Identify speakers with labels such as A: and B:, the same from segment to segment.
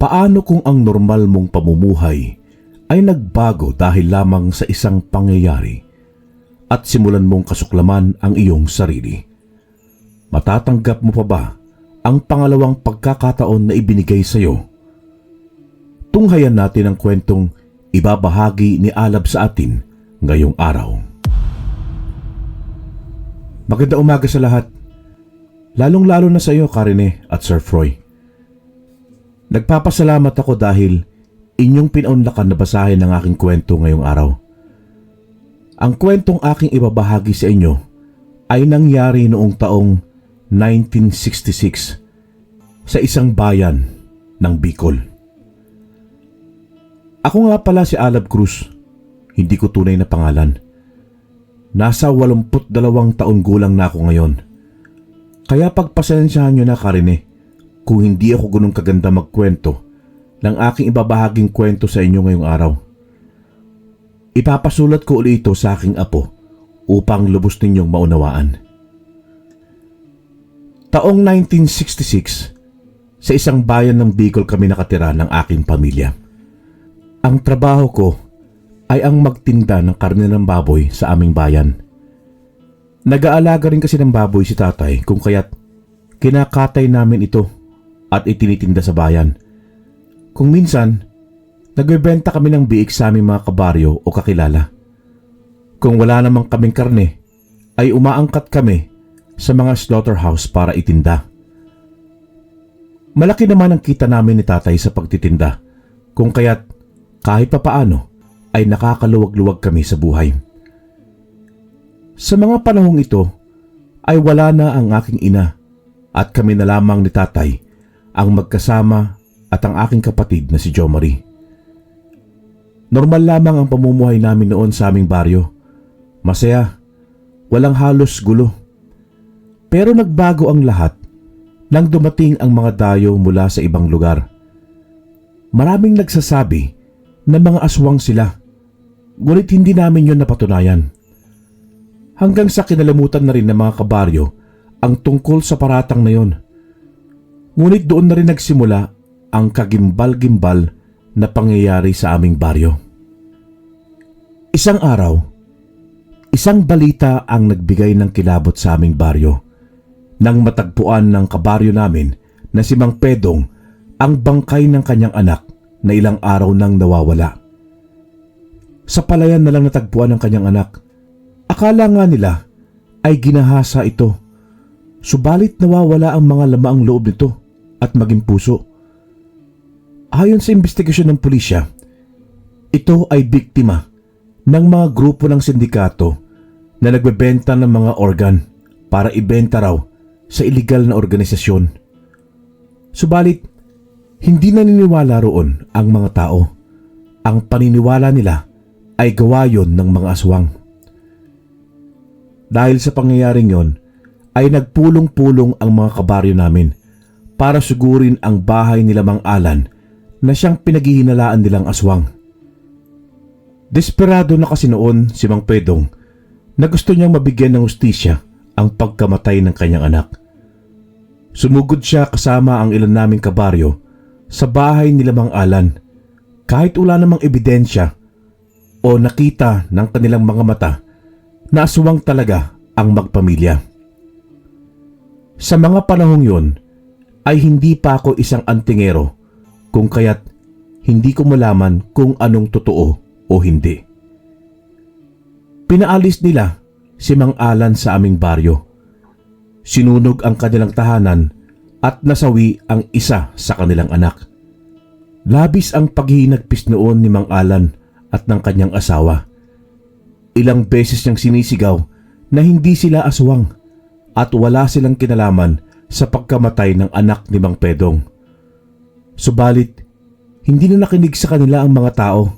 A: Paano kung ang normal mong pamumuhay ay nagbago dahil lamang sa isang pangyayari at simulan mong kasuklaman ang iyong sarili? Matatanggap mo pa ba ang pangalawang pagkakataon na ibinigay sa iyo? Tunghayan natin ang kwentong ibabahagi ni Alab sa atin ngayong araw. Magandang umaga sa lahat, lalong-lalo na sa iyo, Karine at Sir Froy. Nagpapasalamat ako dahil inyong pinaunlakan na basahin ang aking kwento ngayong araw. Ang kwentong aking ibabahagi sa inyo ay nangyari noong taong 1966 sa isang bayan ng Bicol. Ako nga pala si Alab Cruz, hindi ko tunay na pangalan. Nasa 82 taon gulang na ako ngayon. Kaya pagpasensyahan nyo na, Karine, kung hindi ako ganun kaganda magkwento ng aking ibabahaging kwento sa inyo ngayong araw. Ipapasulat ko ulit ito sa aking apo upang lubos ninyong maunawaan. Taong 1966, sa isang bayan ng Bicol kami nakatira ng aking pamilya. Ang trabaho ko ay ang magtinda ng karne ng baboy sa aming bayan. Nag-aalaga rin kasi ng baboy si tatay kung kaya't kinakatay namin ito at itinitinda sa bayan. Kung minsan, nagbebenta kami ng biik sa aming mga kabaryo o kakilala. Kung wala namang kaming karne, ay umaangkat kami sa mga slaughterhouse para itinda. Malaki naman ang kita namin ni tatay sa pagtitinda, kung kaya't kahit papaano ay nakakaluwag-luwag kami sa buhay. Sa mga panahong ito ay wala na ang aking ina at kami na lamang ni tatay ang magkasama at ang aking kapatid na si Jo Marie. Normal lamang ang pamumuhay namin noon sa aming baryo. Masaya, walang halos gulo. Pero nagbago ang lahat nang dumating ang mga dayo mula sa ibang lugar. Maraming nagsasabi na mga aswang sila, ngunit hindi namin yon napatunayan. Hanggang sa kinalamutan na rin ng mga kabaryo ang tungkol sa paratang na yon. Ngunit doon na rin nagsimula ang kagimbal-gimbal na pangyayari sa aming baryo. Isang araw, isang balita ang nagbigay ng kilabot sa aming baryo nang matagpuan ng kabaryo namin na si Mang Pedong ang bangkay ng kanyang anak na ilang araw nang nawawala. Sa palayan na lang natagpuan ng kanyang anak. Akala nga nila ay ginahasa ito, subalit nawawala ang mga lamaang loob nito at maging puso. Ayon sa investigasyon ng pulisya, ito ay biktima ng mga grupo ng sindikato na nagbebenta ng mga organ para ibenta raw sa iligal na organisasyon. Subalit, hindi naniniwala roon ang mga tao. Ang paniniwala nila ay gawa yon ng mga aswang. Dahil sa pangyayaring yon, ay nagpulong-pulong ang mga kabaryo namin para sugurin ang bahay nila Mang Alan na siyang pinaghihinalaan nilang aswang. Desperado na kasi noon si Mang Pedong na gusto niyang mabigyan ng hustisya ang pagkamatay ng kanyang anak. Sumugod siya kasama ang ilan naming kabaryo sa bahay nila Mang Alan kahit wala namang ebidensya o nakita ng kanilang mga mata na aswang talaga ang magpamilya. Sa mga panahong yon ay hindi pa ako isang antingero kung kaya't hindi ko malaman kung anong totoo o hindi. Pinaalis nila si Mang Alan sa aming baryo. Sinunog ang kanilang tahanan at nasawi ang isa sa kanilang anak. Labis ang paghihinagpis noon ni Mang Alan at ng kanyang asawa. Ilang beses niyang sinisigaw na hindi sila aswang at wala silang kinalaman sa pagkamatay ng anak ni Mang Pedong. Subalit, hindi na nakinig sa kanila ang mga tao.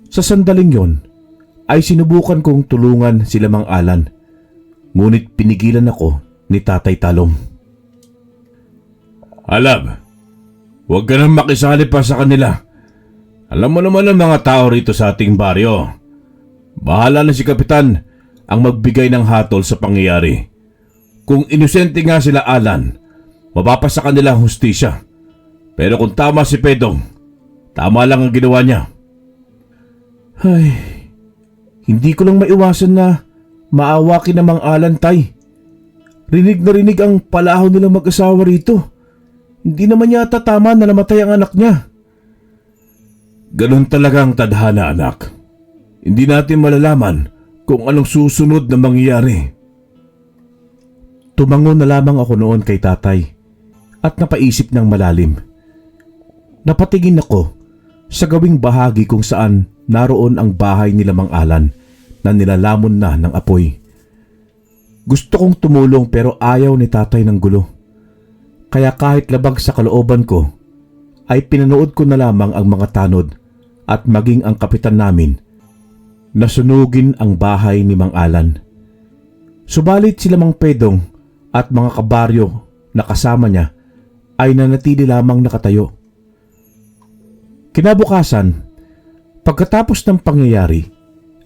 A: Sa sandaling yon, ay sinubukan kong tulungan sila Mang Alan, ngunit pinigilan ako ni Tatay Talong.
B: Alab, huwag ka nang makisali pa sa kanila. Alam mo naman ang mga tao rito sa ating baryo. Bahala na si Kapitan ang magbigay ng hatol sa pangyayari. Kung inosente nga sila Alan, mapapasa kanila ang hustisya. Pero kung tama si Pedong, tama lang ang ginawa niya.
A: Ay, hindi ko lang maiwasan na maawa kina Mang Alan, tay. Rinig na rinig ang palaho nila mag-asawa rito. Hindi naman yata tama na namatay ang anak niya.
B: Ganun talaga ang tadhana, anak. Hindi natin malalaman kung anong susunod na mangyayari.
A: Tumango na lamang ako noon kay tatay at napaisip ng malalim. Napatingin ako sa gawing bahagi kung saan naroon ang bahay nila Mang Alan na nilalamon na ng apoy. Gusto kong tumulong pero ayaw ni tatay ng gulo. Kaya kahit labag sa kalooban ko, ay pinanood ko na lamang ang mga tanod at maging ang kapitan namin na sunugin ang bahay ni Mang Alan. Subalit sila Mang Pedong at mga kabaryo na kasama niya ay nanatili lamang nakatayo. Kinabukasan, pagkatapos ng pangyayari,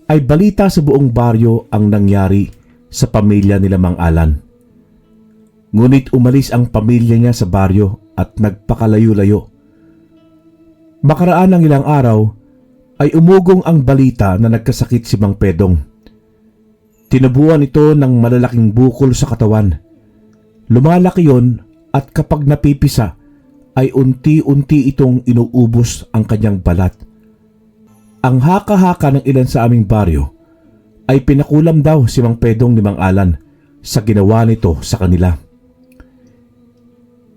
A: ay balita sa buong baryo ang nangyari sa pamilya nila Mang Alan. Ngunit umalis ang pamilya niya sa baryo at nagpakalayo-layo. Makaraan ng ilang araw ay umugong ang balita na nagkasakit si Mang Pedong. Tinubuan ito ng malalaking bukol sa katawan. Lumalaki yon at kapag napipisa ay unti-unti itong inuubos ang kanyang balat. Ang haka-haka ng ilan sa aming baryo ay pinakulam daw si Mang Pedong ni Mang Alan sa ginawa nito sa kanila.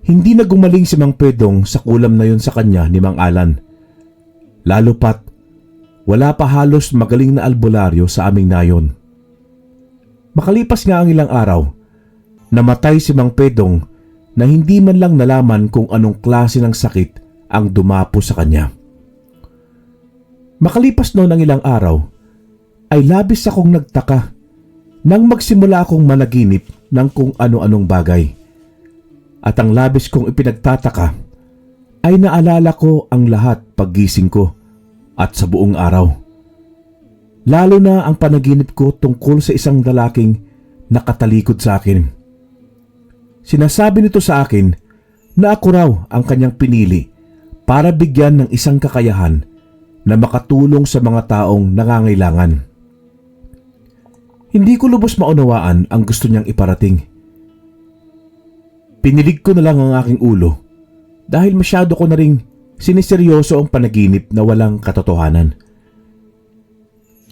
A: Hindi na gumaling si Mang Pedong sa kulam na yon sa kanya ni Mang Alan. Lalo pat, wala pa halos magaling na albularyo sa aming nayon. Makalipas nga ang ilang araw, namatay si Mang Pedong na hindi man lang nalaman kung anong klase ng sakit ang dumapo sa kanya. Makalipas noon ang ilang araw, ay labis akong nagtaka nang magsimula akong managinip ng kung ano-anong bagay. At ang labis kong ipinagtataka ay naalala ko ang lahat paggising ko at sa buong araw. Lalo na ang panaginip ko tungkol sa isang lalaking nakatalikod sa akin. Sinasabi nito sa akin na ako raw ang kanyang pinili para bigyan ng isang kakayahan na makatulong sa mga taong nangangailangan. Hindi ko lubos maunawaan ang gusto niyang iparating. Pinilig ko na lang ang aking ulo dahil masyado ko na ring siniseryoso ang panaginip na walang katotohanan.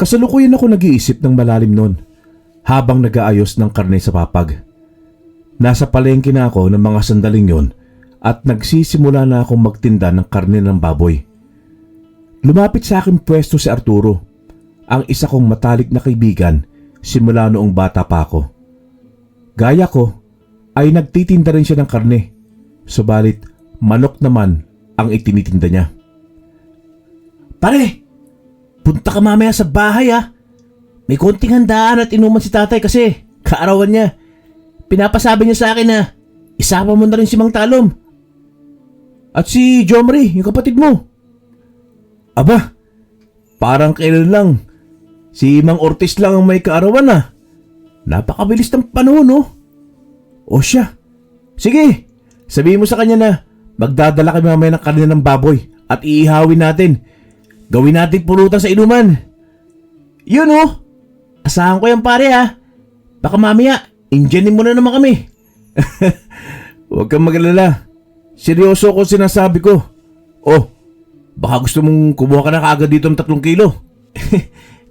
A: Kasalukuyan ako nag-iisip ng malalim noon habang nag-aayos ng karne sa papag. Nasa palengke na ako ng mga sandaling yon at nagsisimula na akong magtinda ng karne ng baboy. Lumapit sa akin pwesto si Arturo, ang isa kong matalik na kaibigan simula noong bata pa ako. Gaya ko, ay nagtitinda rin siya ng karne, subalit manok naman ang itinitinda niya. Pare, punta ka mamaya sa bahay ah. May konting handaan at inuman si tatay kasi kaarawan niya. Pinapasabi niya sa akin na isama mo na rin si Mang Talom. At si Jomri, yung kapatid mo. Aba, parang kailan lang. Si Mang Ortiz lang ang may kaarawan ah. Napakabilis ng panahon oh. O siya, sige, sabihin mo sa kanya na magdadala kami mamaya ng karne ng baboy at iihawin natin. Gawin natin pulutan sa inuman. Yun oh, asahan ko yan pare ha. Baka mamaya, Indianin mo na naman kami. Huwag kang magalala. Seryoso ko sinasabi ko. Oh, baka gusto mong kumuha ka na kaagad dito ng 3 kilo.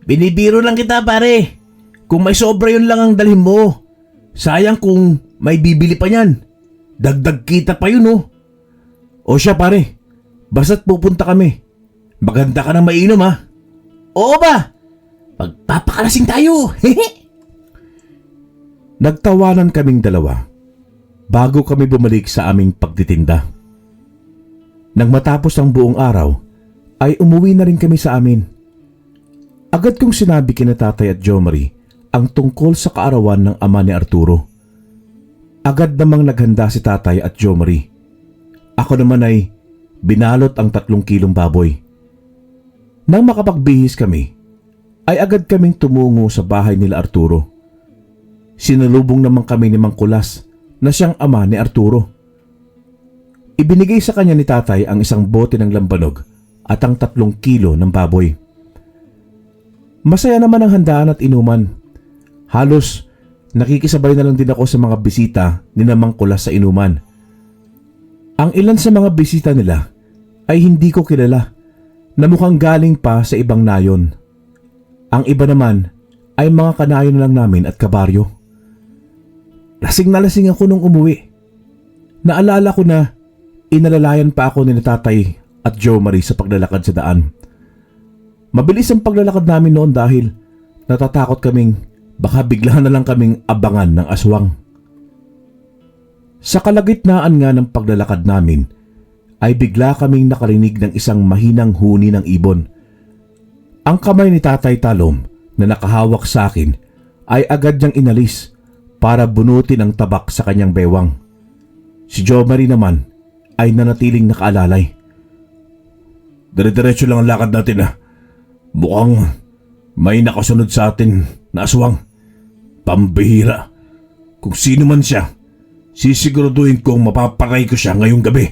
A: Binibiro lang kita pare. Kung may sobra yun lang ang dalhin mo. Sayang kung may bibili pa niyan. Dagdag kita pa yun oh. O siya pare, basta't pupunta kami. Maganda ka na mainom ha. Oo ba? Magpapakalasing tayo. Nagtawanan kaming dalawa bago kami bumalik sa aming pagtitinda. Nang matapos ang buong araw, ay umuwi na rin kami sa amin. Agad kong sinabi kina tatay at Jomari ang tungkol sa kaarawan ng ama ni Arturo. Agad namang naghanda si tatay at Jomari. Ako naman ay binalot ang 3 kilong baboy. Nang makapagbihis kami, ay agad kaming tumungo sa bahay nila Arturo. Sinalubong naman kami ni Mang Kulas na siyang ama ni Arturo. Ibinigay sa kanya ni tatay ang isang bote ng lambanog at ang 3 kilo ng baboy. Masaya naman ang handaan at inuman. Halos nakikisabay na lang din ako sa mga bisita ni Mang Kulas sa inuman. Ang ilan sa mga bisita nila ay hindi ko kilala na mukhang galing pa sa ibang nayon. Ang iba naman ay mga kanayon lang namin at kabaryo. Lasing na lasing ako nung umuwi. Naalala ko na inalalayan pa ako ni tatay at Jo Marie sa paglalakad sa daan. Mabilis ang paglalakad namin noon dahil natatakot kaming baka bigla na lang kaming abangan ng aswang. Sa kalagitnaan nga ng paglalakad namin ay bigla kaming nakarinig ng isang mahinang huni ng ibon. Ang kamay ni Tatay Talom na nakahawak sa akin ay agad niyang inalis para bunutin ang tabak sa kanyang bewang. Si Jo Marie naman ay nanatiling nakaalalay. Dire-diretso lang ang lakad natin ah. Mukhang may nakasunod sa atin na aswang. Pambihira. Kung sino man siya, sisiguraduhin kong mapapatay ko siya ngayong gabi.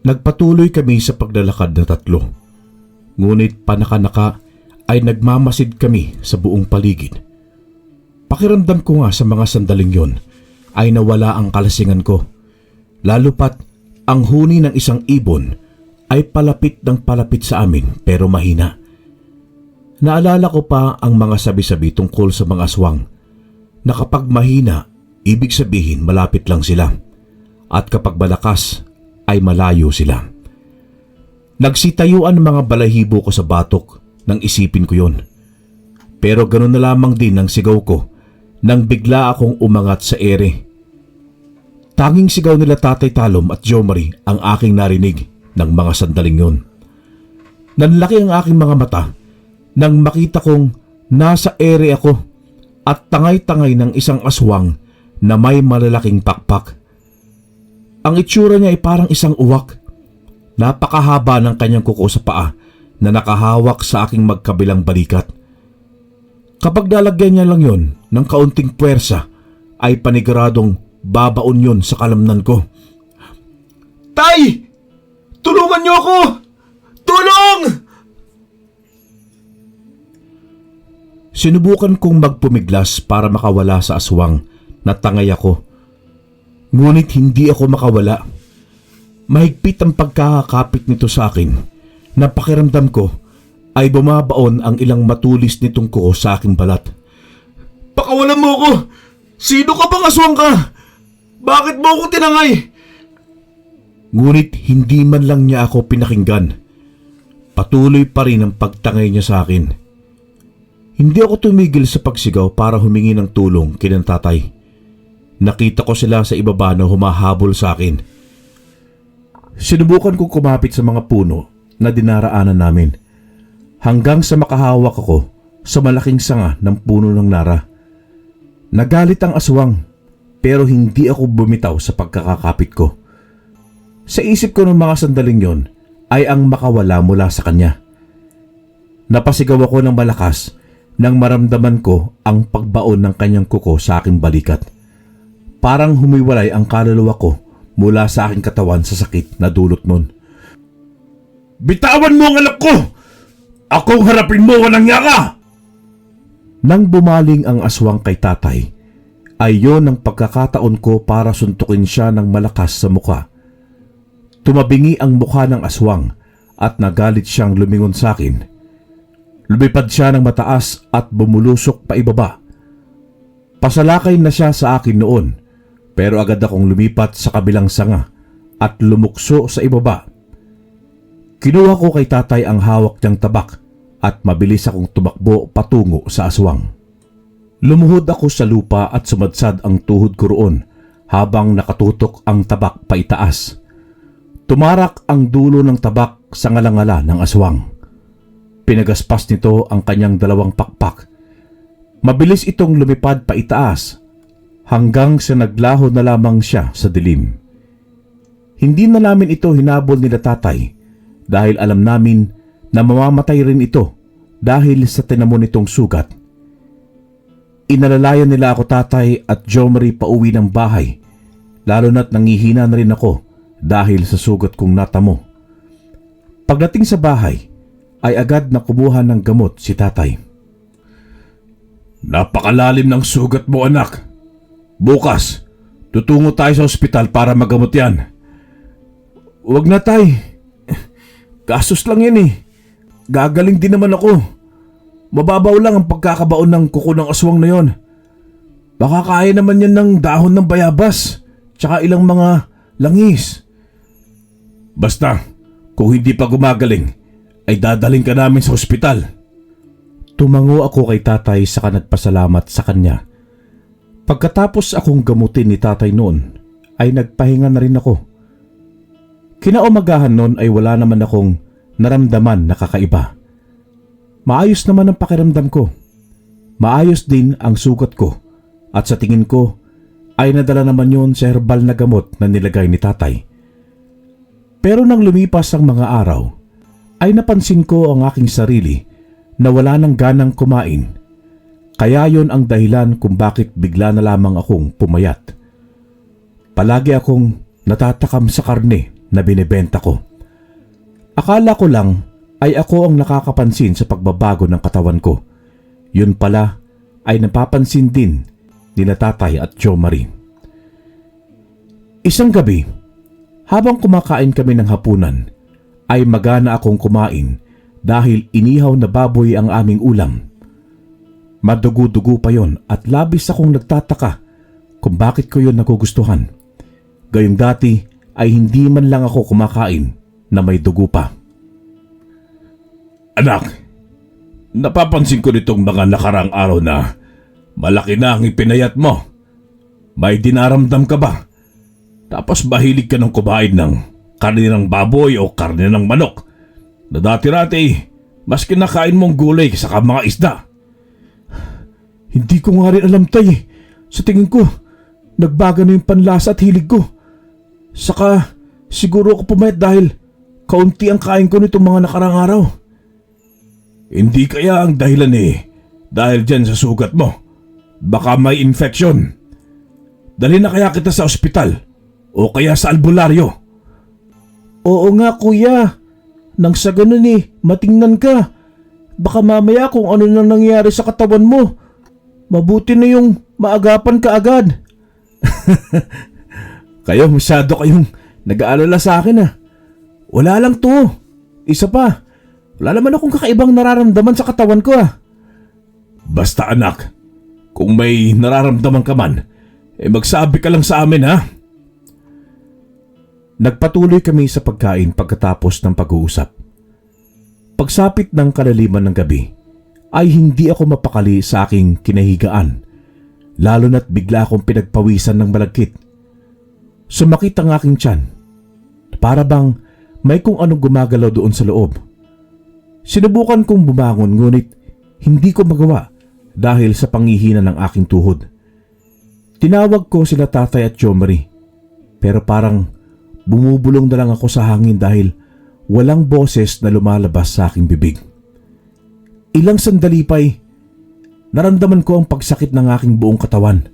A: Nagpatuloy kami sa paglalakad na 3. Ngunit panaka-naka ay nagmamasid kami sa buong paligid. Pakiramdam ko nga sa mga sandaling yon ay nawala ang kalasingan ko. Lalo pat ang huni ng isang ibon ay palapit ng palapit sa amin pero mahina. Naalala ko pa ang mga sabi-sabi tungkol sa mga aswang na kapag mahina, ibig sabihin malapit lang sila at kapag malakas ay malayo sila. Nagsitayuan ang mga balahibo ko sa batok nang isipin ko yon. Pero ganoon na lamang din ang sigaw ko nang bigla akong umangat sa ere. Tanging sigaw nila Tatay Talom at Jo Marie ang aking narinig ng mga sandaling yon. Nanlaki ang aking mga mata nang makita kong nasa ere ako at tangay-tangay ng isang aswang na may malalaking pakpak. Ang itsura niya ay parang isang uwak. Napakahaba ng kanyang kuko sa paa na nakahawak sa aking magkabilang balikat. Kapag dalagyan niya lang yon ng kaunting puwersa ay paniguradong babaon yon sa kalamnan ko. Tay! Tulungan niyo ako! Tulong! Sinubukan kong magpumiglas para makawala sa aswang na tangay ako. Ngunit hindi ako makawala. Mahigpit ang pagkakakapit nito sa akin na pakiramdam ko ay bumabaon ang ilang matulis nitong kuko sa aking balat. Pakawalan mo ako! Sino ka bang aswang ka? Bakit mo ako tinangay? Ngunit hindi man lang niya ako pinakinggan. Patuloy pa rin ang pagtangay niya sa akin. Hindi ako tumigil sa pagsigaw para humingi ng tulong kina tatay. Nakita ko sila sa ibaba na humahabol sa akin. Sinubukan kong kumapit sa mga puno na dinaraanan namin hanggang sa makahawak ako sa malaking sanga ng puno ng nara. Nagalit ang aswang pero hindi ako bumitaw sa pagkakakapit ko. Sa isip ko ng mga sandaling yon ay ang makawala mula sa kanya. Napasigaw ako ng malakas nang maramdaman ko ang pagbaon ng kanyang kuko sa aking balikat. Parang humiwalay ang kaluluwa ko mula sa aking katawan sa sakit na dulot nun. Bitawan mo ang anak ko! Akong harapin mo, walang yaka! Nang bumaling ang aswang kay tatay, ay yon ang pagkakataon ko para suntukin siya ng malakas sa muka. Tumabingi ang mukha ng aswang at nagalit siyang lumingon sa akin. Lumipad siya ng mataas at bumulusok pa ibaba. Pasalakay na siya sa akin noon pero agad akong lumipat sa kabilang sanga at lumukso sa ibaba. Kinuha ko kay tatay ang hawak niyang tabak at mabilis akong tumakbo patungo sa aswang. Lumuhod ako sa lupa at sumadsad ang tuhod ko roon habang nakatutok ang tabak paitaas. Tumarak ang dulo ng tabak sa ngalangala ng aswang. Pinagaspas nito ang kanyang 2 pakpak. Mabilis itong lumipad paitaas hanggang sa naglaho na lamang siya sa dilim. Hindi na namin ito hinabol nila tatay dahil alam namin na mamamatay rin ito dahil sa tinamo nitong sugat. Inalalayan nila ako tatay at Jo Marie pauwi ng bahay lalo na't nangihina na rin ako dahil sa sugat kong natamo. Pagdating sa bahay, ay agad na kumuha ng gamot si tatay.
B: Napakalalim ng sugat mo, anak. Bukas, tutungo tayo sa ospital para magamot yan.
A: Huwag na, tay. Gastos lang yan eh. Gagaling din naman ako. Mababaw lang ang pagkakabaon ng kuko ng aswang na yon. Baka kaya naman yan ng dahon ng bayabas, tsaka ilang mga langis.
B: Basta, kung hindi pa gumagaling, ay dadaling ka namin sa ospital.
A: Tumango ako kay tatay saka nagpasalamat sa kanya. Pagkatapos akong gamutin ni tatay noon, ay nagpahinga na rin ako. Kinaumagahan noon ay wala naman akong naramdaman na kakaiba. Maayos naman ang pakiramdam ko. Maayos din ang sugat ko at sa tingin ko ay nadala naman yon sa herbal na gamot na nilagay ni tatay. Pero nang lumipas ang mga araw, ay napansin ko ang aking sarili na wala nang ganang kumain. Kaya yon ang dahilan kung bakit bigla na lamang akong pumayat. Palagi akong natatakam sa karne na binebenta ko. Akala ko lang ay ako ang nakakapansin sa pagbabago ng katawan ko. Yun pala ay napapansin din ni tatay at Jo Marie. Isang gabi, habang kumakain kami ng hapunan, ay magana akong kumain dahil inihaw na baboy ang aming ulam. Madugo-dugo pa yon at labis akong nagtataka kung bakit ko yon nagugustuhan. Gayong dati ay hindi man lang ako kumakain na may dugo pa.
B: Anak, napapansin ko nitong mga nakarang araw na malaki na ang ipinayat mo. May dinaramdam ka ba? Tapos mahilig ka ng kumain ng karne ng baboy o karne ng manok na dati-rati mas kinakain mong gulay sa mga isda.
A: Hindi ko nga rin alam, tay. Sa tingin ko, nagbago na yung panlasa at hilig ko. Saka siguro ako pumayat dahil kaunti ang kain ko nitong mga nakarang araw.
B: Hindi kaya ang dahilan dahil dyan sa sugat mo. Baka may infeksyon. Dali na kaya kita sa ospital o kaya sa albularyo.
A: Oo nga, kuya. Nang sa ganun matingnan ka. Baka mamaya kung ano nang nangyari sa katawan mo, mabuti na yung maagapan ka agad. Kayo masyado kayong nag-aalala sa akin Wala lang to. Isa pa, wala naman akong kakaibang nararamdaman sa katawan ko
B: Basta anak, kung may nararamdaman ka man, magsabi ka lang sa amin
A: Nagpatuloy kami sa pagkain pagkatapos ng pag-uusap. Pagsapit ng kalaliman ng gabi, ay hindi ako mapakali sa aking kinahigaan, lalo na't bigla akong pinagpawisan ng malagkit. Sumakit ang aking tiyan, para bang may kung anong gumagalaw doon sa loob. Sinubukan kong bumangon ngunit hindi ko magawa dahil sa panghihina ng aking tuhod. Tinawag ko sila tatay at Jo Marie, pero parang bumubulong na lang ako sa hangin dahil walang boses na lumalabas sa aking bibig. Ilang sandali pa'y naramdaman ko ang pagsakit ng aking buong katawan.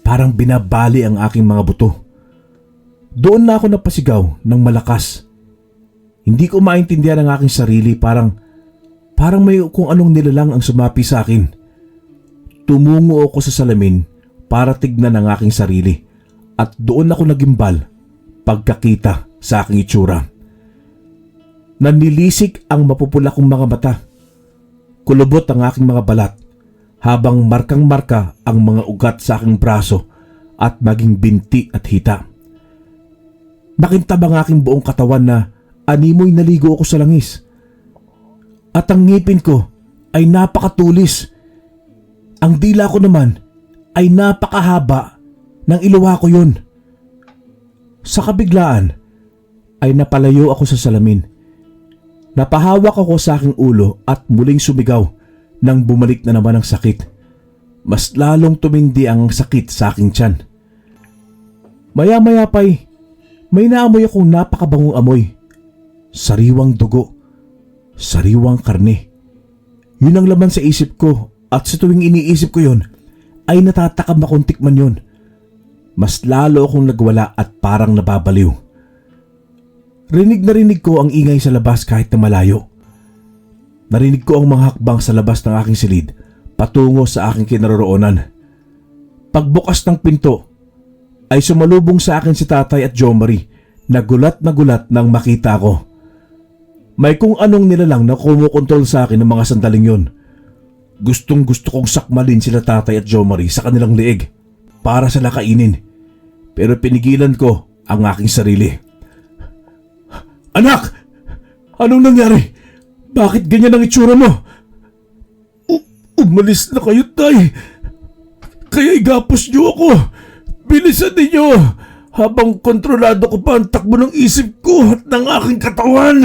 A: Parang binabali ang aking mga buto. Doon na ako napasigaw ng malakas. Hindi ko maintindihan ang aking sarili, parang may kung anong nilalang ang sumapi sa akin. Tumungo ako sa salamin para tignan ang aking sarili at doon ako nagimbal pagkakita sa aking itsura. Nanlilisik ang mapupula kong mga mata. Kulubot ang aking mga balat habang markang-marka ang mga ugat sa aking braso at maging binti at hita. Makintab ang aking buong katawan na animoy naligo ako sa langis. At ang ngipin ko ay napakatulis. Ang dila ko naman ay napakahaba ng iluwa ko yun. Sa kabiglaan ay napalayo ako sa salamin. Napahawak ako sa aking ulo at muling sumigaw nang bumalik na naman ang sakit. Mas lalong tumindi ang sakit sa aking tiyan. Maya-maya pa'y may naamoy akong napakabangong amoy. Sariwang dugo. Sariwang karne. Yun ang laman sa isip ko at sa tuwing iniisip ko yun ay natatakam akong tikman yun. mas lalo akong nagwala at parang nababaliw. Rinig na rinig ko ang ingay sa labas kahit na malayo. Narinig ko ang mga hakbang sa labas ng aking silid patungo sa aking kinaroroonan. Pagbukas ng pinto ay sumalubong sa akin si Tatay at Jo Marie na gulat nang makita ko. May kung anong nilalang na kumukontrol sa akin ng mga sandaling yon. Gustong gusto kong sakmalin sila Tatay at Jo Marie sa kanilang leeg para sila kainin. Pero pinigilan ko ang aking sarili. Anak! Anong nangyari? Bakit ganyan ang itsura mo? Umalis na kayo, Tay. Kaya igapos niyo ako. Bilisan ninyo. Habang kontrolado ko pa ang takbo ng isip ko at ng aking katawan.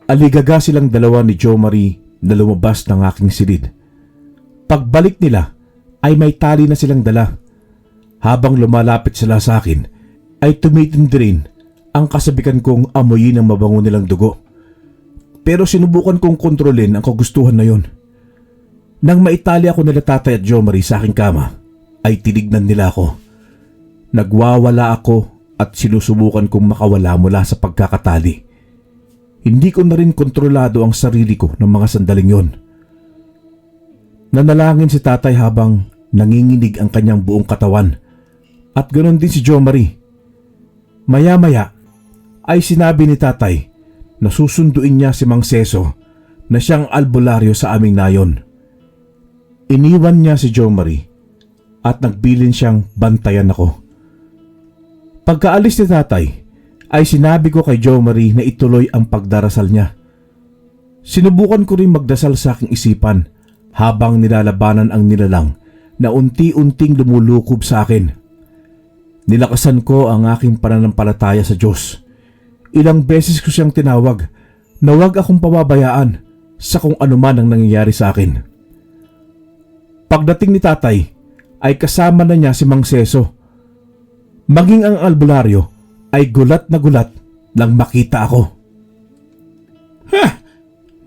A: Aligaga silang dalawa ni Jo Marie na lumabas ng aking silid. Pagbalik nila ay may tali na silang dala. Habang lumalapit sila sa akin ay tumitindi rin ang kasabikan kong amoyin ang mabango nilang dugo. Pero sinubukan kong kontrolin ang kagustuhan na yon. Nang maitali ako nila Tatay at Jo Marie sa aking kama ay tinignan nila ako. Nagwawala ako at sinusubukan kong makawala mula sa pagkakatali. Hindi ko na rin kontrolado ang sarili ko ng mga sandaling yon. Nanalangin si Tatay habang nanginginig ang kanyang buong katawan at ganoon din si Jo Marie. Maya-maya ay sinabi ni Tatay na susunduin niya si Mang Seso na siyang albularyo sa aming nayon. Iniwan niya si Jo Marie at nagbilin siyang bantayan ako. Pagkaalis ni Tatay ay sinabi ko kay Jo Marie na ituloy ang pagdarasal niya. Sinubukan ko rin magdasal sa aking isipan habang nilalabanan ang nilalang na unti-unting lumulukob sa akin. Nilakasan ko ang aking pananampalataya sa Diyos. Ilang beses ko siyang tinawag na huwag akong pababayaan sa kung anuman ang nangyayari sa akin. Pagdating ni Tatay ay kasama na niya si Mang Seso. Maging ang albularyo ay gulat na gulat nang makita ako.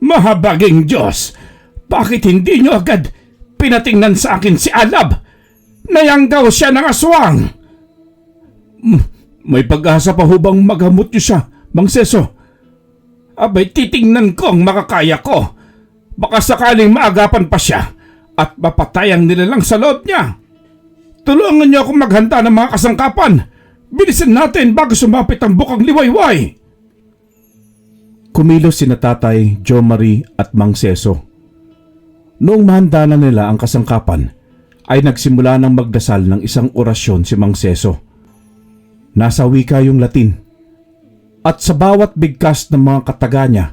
B: Mahabaging Diyos! Bakit hindi niyo agad pinatingnan sa akin si Alab? Nayanggaw siya ng aswang! May pag-asa pa hubang magamot niyo siya, Mang Seso? Abay, titingnan ko ang makakaya ko. Baka sakaling maagapan pa siya at mapatayang nila lang sa loob niya. Tulungan niyo akong maghanda ng mga kasangkapan. Bilisan natin bago sumapit ang bukang liwayway.
A: Kumilos sina Tatay, Jo Marie at Mang Seso. Noong mahanda na nila ang kasangkapan, ay nagsimula ng magdasal ng isang orasyon si Mang Seso. Nasa wika yung Latin. At sa bawat bigkas ng mga kataga niya,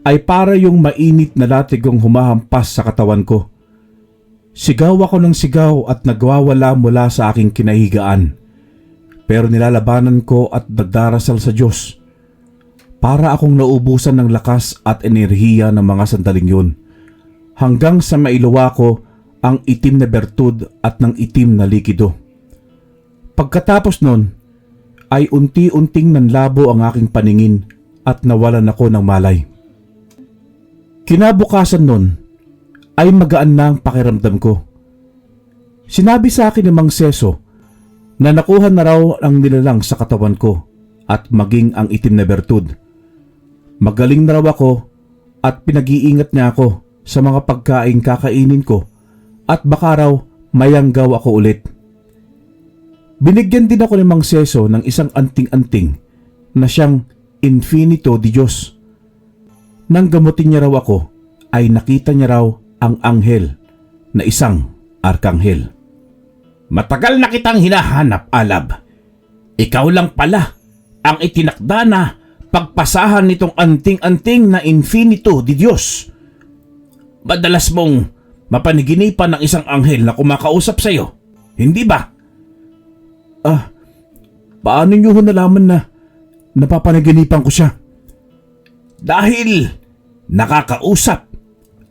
A: ay para yung mainit na latigong humahampas sa katawan ko. Sigaw ako ng sigaw at nagwawala mula sa aking kinahigaan. Pero nilalabanan ko at nagdarasal sa Diyos. Para akong naubusan ng lakas at enerhiya ng mga sandaling yun. Hanggang sa mailuwa ko ang itim na bertud at ng itim na likido. Pagkatapos nun, ay unti-unting nanlabo ang aking paningin at nawalan ako ng malay. Kinabukasan nun, ay magaan na ang pakiramdam ko. Sinabi sa akin ni Mang Seso na nakuha na raw ang nilalang sa katawan ko at maging ang itim na bertud. Magaling na raw ako at pinag-iingat niya ako sa mga pagkain kakainin ko at baka raw mayanggaw ako ulit. Binigyan din ako ni Mang Seso ng isang anting-anting na siyang Infinito di Diyos. Nang gamutin niya raw ako ay nakita niya raw ang anghel na isang arkanghel.
B: Matagal na kitang hinahanap, Alab. Ikaw lang pala ang itinakda na pagpasahan nitong anting-anting na Infinito di Diyos. Madalas mong mapaniginipan ng isang anghel na kumakausap sa iyo, hindi ba?
A: Paano niyo nalaman na napapanaginipan ko siya?
B: Dahil nakakausap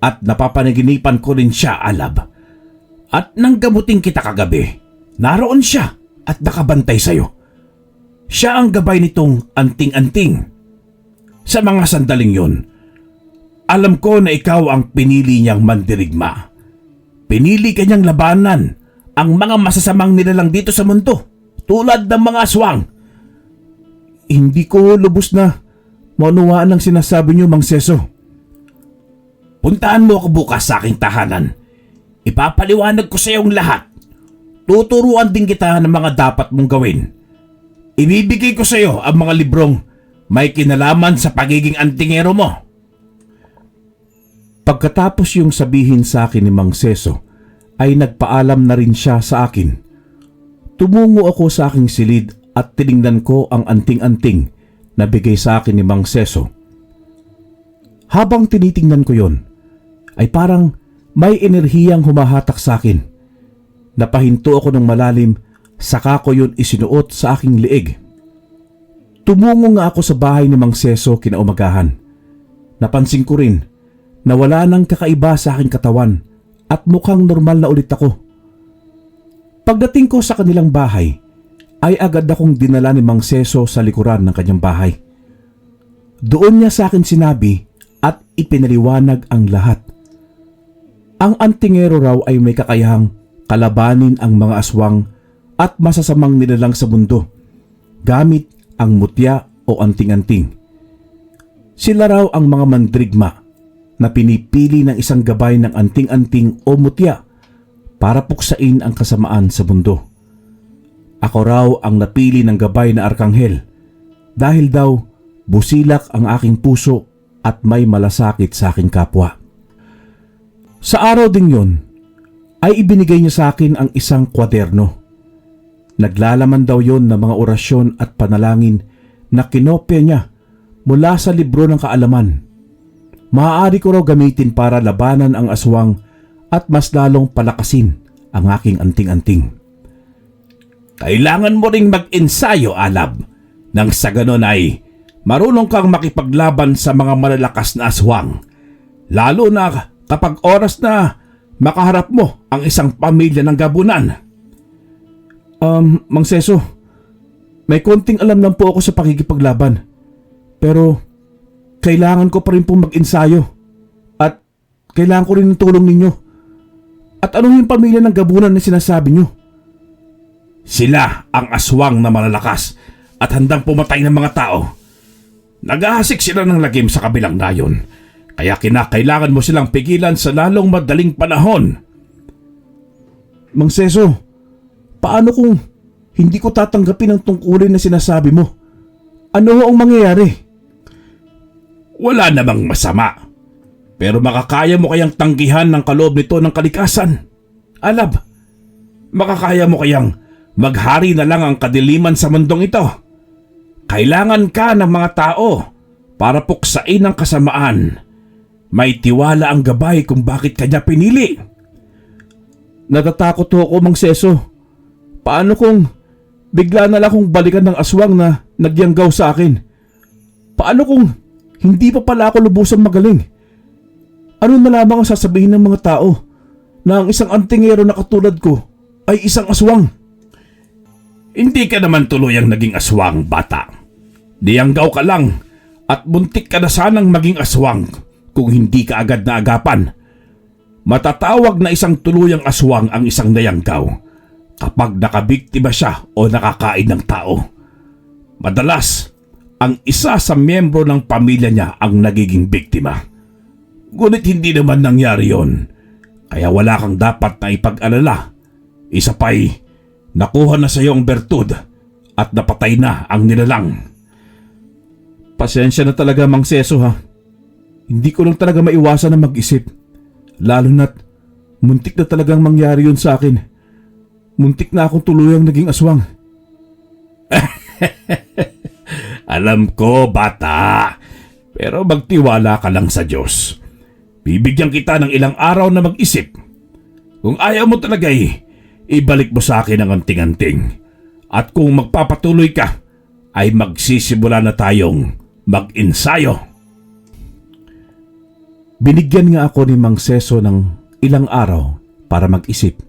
B: at napapanaginipan ko rin siya, Alab. At nang gamutin kita kagabi, naroon siya at nakabantay sa'yo. Siya ang gabay nitong anting-anting. Sa mga sandaling yun, alam ko na ikaw ang pinili niyang mandirigma. Pinili kanyang labanan ang mga masasamang nilalang dito sa mundo, tulad ng mga aswang.
A: Hindi ko lubos na maunawaan ang sinasabi niyo, Mang Seso.
B: Puntahan mo ako bukas sa aking tahanan. Ipapaliwanag ko sa iyong lahat. Tuturuan din kita ng mga dapat mong gawin. Ibibigay ko sa iyo ang mga librong may kinalaman sa pagiging antingero mo.
A: Pagkatapos yung sabihin sa akin ni Mang Seso, ay nagpaalam na rin siya sa akin. Tumungo ako sa aking silid at tiningnan ko ang anting-anting na bigay sa akin ni Mang Seso. Habang tinitingnan ko yon, ay parang may enerhiyang humahatak sa akin. Napahinto ako ng malalim, saka ko yun isinuot sa aking liig. Tumungo nga ako sa bahay ni Mang Seso kinaumagahan. Napansin ko rin na wala nang kakaiba sa aking katawan at mukhang normal na ulit ako. Pagdating ko sa kanilang bahay, ay agad akong dinala ni Mang Seso sa likuran ng kanyang bahay. Doon niya sa akin sinabi at ipinaliwanag ang lahat. Ang antingero raw ay may kakayahang kalabanin ang mga aswang at masasamang nilalang sa mundo gamit ang mutya o anting-anting. Sila raw ang mga mandrigma na pinipili ng isang gabay ng anting-anting o mutya para puksain ang kasamaan sa mundo. Ako raw ang napili ng gabay na arkanghel dahil daw busilak ang aking puso at may malasakit sa aking kapwa. Sa araw ding yon, ay ibinigay niya sa akin ang isang kwaderno. Naglalaman daw yon ng mga orasyon at panalangin na kinopya niya mula sa libro ng kaalaman. Maaari ko raw gamitin para labanan ang aswang at mas lalong palakasin ang aking anting-anting.
B: Kailangan mo ring mag-ensayo, Alab, nang sa ganon ay marunong kang makipaglaban sa mga malalakas na aswang, lalo na kapag oras na makaharap mo ang isang pamilya ng gabunan.
A: Mang Seso, may konting alam lang po ako sa pakikipaglaban. Pero kailangan ko pa rin pong mag-ensayo at kailangan ko rin ng tulong ninyo. At ano yung pamilya ng gabunan na sinasabi nyo?
B: Sila ang aswang na malalakas at handang pumatay ng mga tao. Nag-ahasik sila ng lagim sa kabilang nayon, kaya kinakailangan mo silang pigilan sa lalong madaling panahon.
A: Mang Seso, paano kung hindi ko tatanggapin ang tungkulin na sinasabi mo? Ano ang mangyayari?
B: Wala namang masama. Pero makakaya mo kayang tanggihan ng kaloob nito ng kalikasan? Alab, makakaya mo kayang maghari na lang ang kadiliman sa mundong ito? Kailangan ka ng mga tao para puksain ang kasamaan. May tiwala ang gabay kung bakit kanya pinili.
A: Natatakot ako, Mang Seso. Paano kung bigla na lang akong balikan ng aswang na nagyanggaw sa akin? Paano kung hindi pa pala ako lubusang magaling? Ano na lamang ang sasabihin ng mga tao na ang isang antingero na katulad ko ay isang aswang?
B: Hindi ka naman tuluyang naging aswang, bata. Niyanggaw ka lang at muntik ka na sanang maging aswang kung hindi ka agad na agapan. Matatawag na isang tuluyang aswang ang isang nayanggaw kapag nakabiktima siya o nakakain ng tao. Madalas, ang isa sa miyembro ng pamilya niya ang nagiging biktima. Ngunit hindi naman nangyari yon, kaya wala kang dapat na ipag-alala. Isa pa'y nakuha na sa iyo ang bertud at napatay na ang nilalang.
A: Pasensya na talaga, Mang Seso, ha. Hindi ko lang talaga maiwasan na mag-isip. Lalo na't muntik na talagang mangyari yun sa akin. Muntik na akong tuluyang naging aswang.
B: Alam ko, bata. Pero magtiwala ka lang sa Diyos. Bibigyan kita ng ilang araw na mag-isip. Kung ayaw mo talaga ibalik mo sa akin ang anting-anting. At kung magpapatuloy ka, ay magsisimula na tayong mag-ensayo.
A: Binigyan nga ako ni Mang Seso ng ilang araw para mag-isip.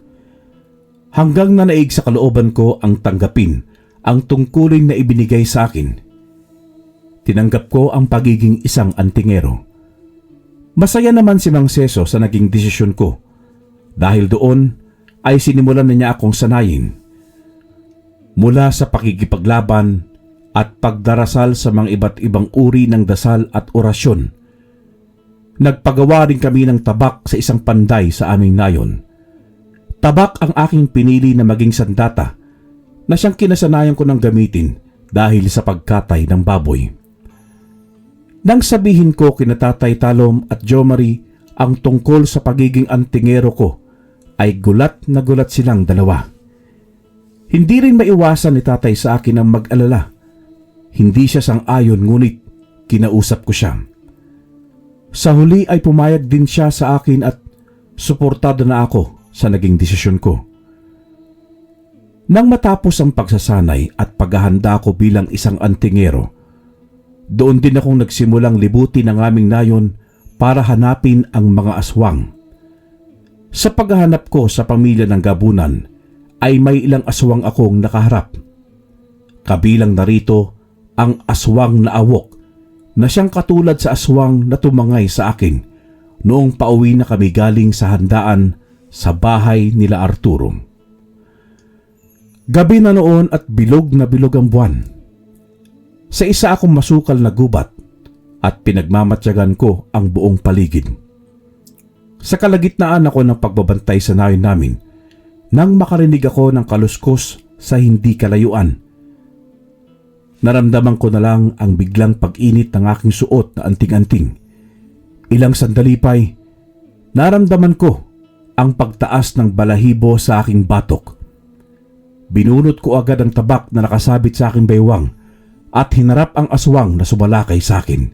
A: Hanggang na naig sa kalooban ko ang tanggapin ang tungkulin na ibinigay sa akin. Tinanggap ko ang pagiging isang antingero. Masaya naman si Mang Seso sa naging desisyon ko dahil doon ay sinimulan na niya akong sanayin. Mula sa pakikipaglaban at pagdarasal sa mga iba't ibang uri ng dasal at orasyon, nagpagawa rin kami ng tabak sa isang panday sa aming nayon. Tabak ang aking pinili na maging sandata na siyang kinasanayan ko ng gamitin dahil sa pagkatay ng baboy. Nang sabihin ko kina Tatay Talom at Jo Marie ang tungkol sa pagiging antingero ko, ay gulat na gulat silang dalawa. Hindi rin maiwasan ni Tatay sa akin ang mag-alala. Hindi siya sang-ayon ngunit kinausap ko siya. Sa huli ay pumayag din siya sa akin at suportado na ako sa naging desisyon ko. Nang matapos ang pagsasanay at paghahanda ko bilang isang antingero, doon din akong nagsimulang libutin ang aming nayon para hanapin ang mga aswang. Sa paghahanap ko sa pamilya ng Gabunan ay may ilang aswang akong nakaharap. Kabilang narito ang aswang na awok na siyang katulad sa aswang na tumangay sa akin noong pauwi na kami galing sa handaan sa bahay nila Arturo. Gabi na noon at bilog na bilog ang buwan. Sa isa akong masukal na gubat at pinagmamatyagan ko ang buong paligid. Sa kalagitnaan ako ng pagbabantay sa nayon namin nang makarinig ako ng kaluskos sa hindi kalayuan. Naramdaman ko na lang ang biglang pag-init ng aking suot na anting-anting. Ilang sandali pa'y naramdaman ko ang pagtaas ng balahibo sa aking batok. Binunot ko agad ang tabak na nakasabit sa aking baywang at hinarap ang aswang na sumalakay sa akin.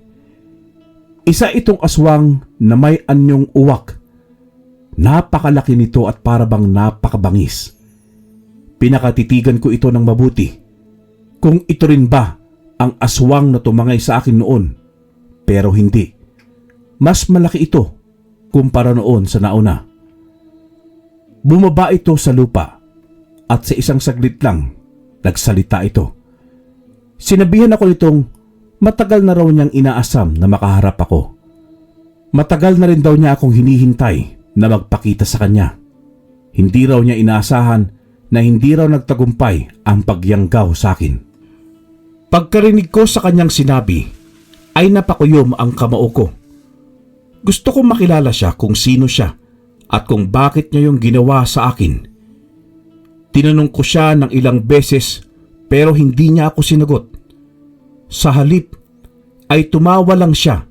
A: Isa itong aswang na may anyong uwak. Napakalaki nito at parabang napakabangis. Pinakatitigan ko ito ng mabuti kung ito rin ba ang aswang na tumangay sa akin noon, pero hindi. Mas malaki ito kumpara noon sa nauna. Bumaba ito sa lupa at sa isang saglit lang nagsalita ito. Sinabihan ako nitong matagal na raw niyang inaasam na makaharap ako. Matagal na rin daw niya akong hinihintay na magpakita sa kanya. Hindi raw niya inaasahan na hindi raw nagtagumpay ang pagyanggaw sa akin. Pagkarinig ko sa kanyang sinabi, ay napakuyom ang kamao ko. Gusto kong makilala siya kung sino siya at kung bakit niya yung ginawa sa akin. Tinanong ko siya ng ilang beses pero hindi niya ako sinagot. Sa halip ay tumawa lang siya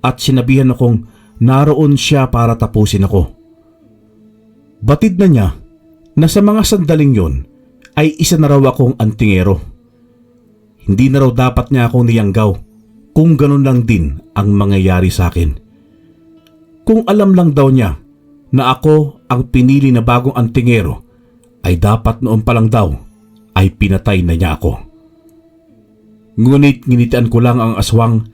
A: at sinabihan akong naroon siya para tapusin ako. Batid na niya na sa mga sandaling yon ay isa na raw akong antingero. Hindi na raw dapat niya akong niyanggaw kung ganun lang din ang mangyayari sa akin. Kung alam lang daw niya na ako ang pinili na bagong antingero, ay dapat noon pa lang daw ay pinatay na niya ako. Ngunit nginitian ko lang ang aswang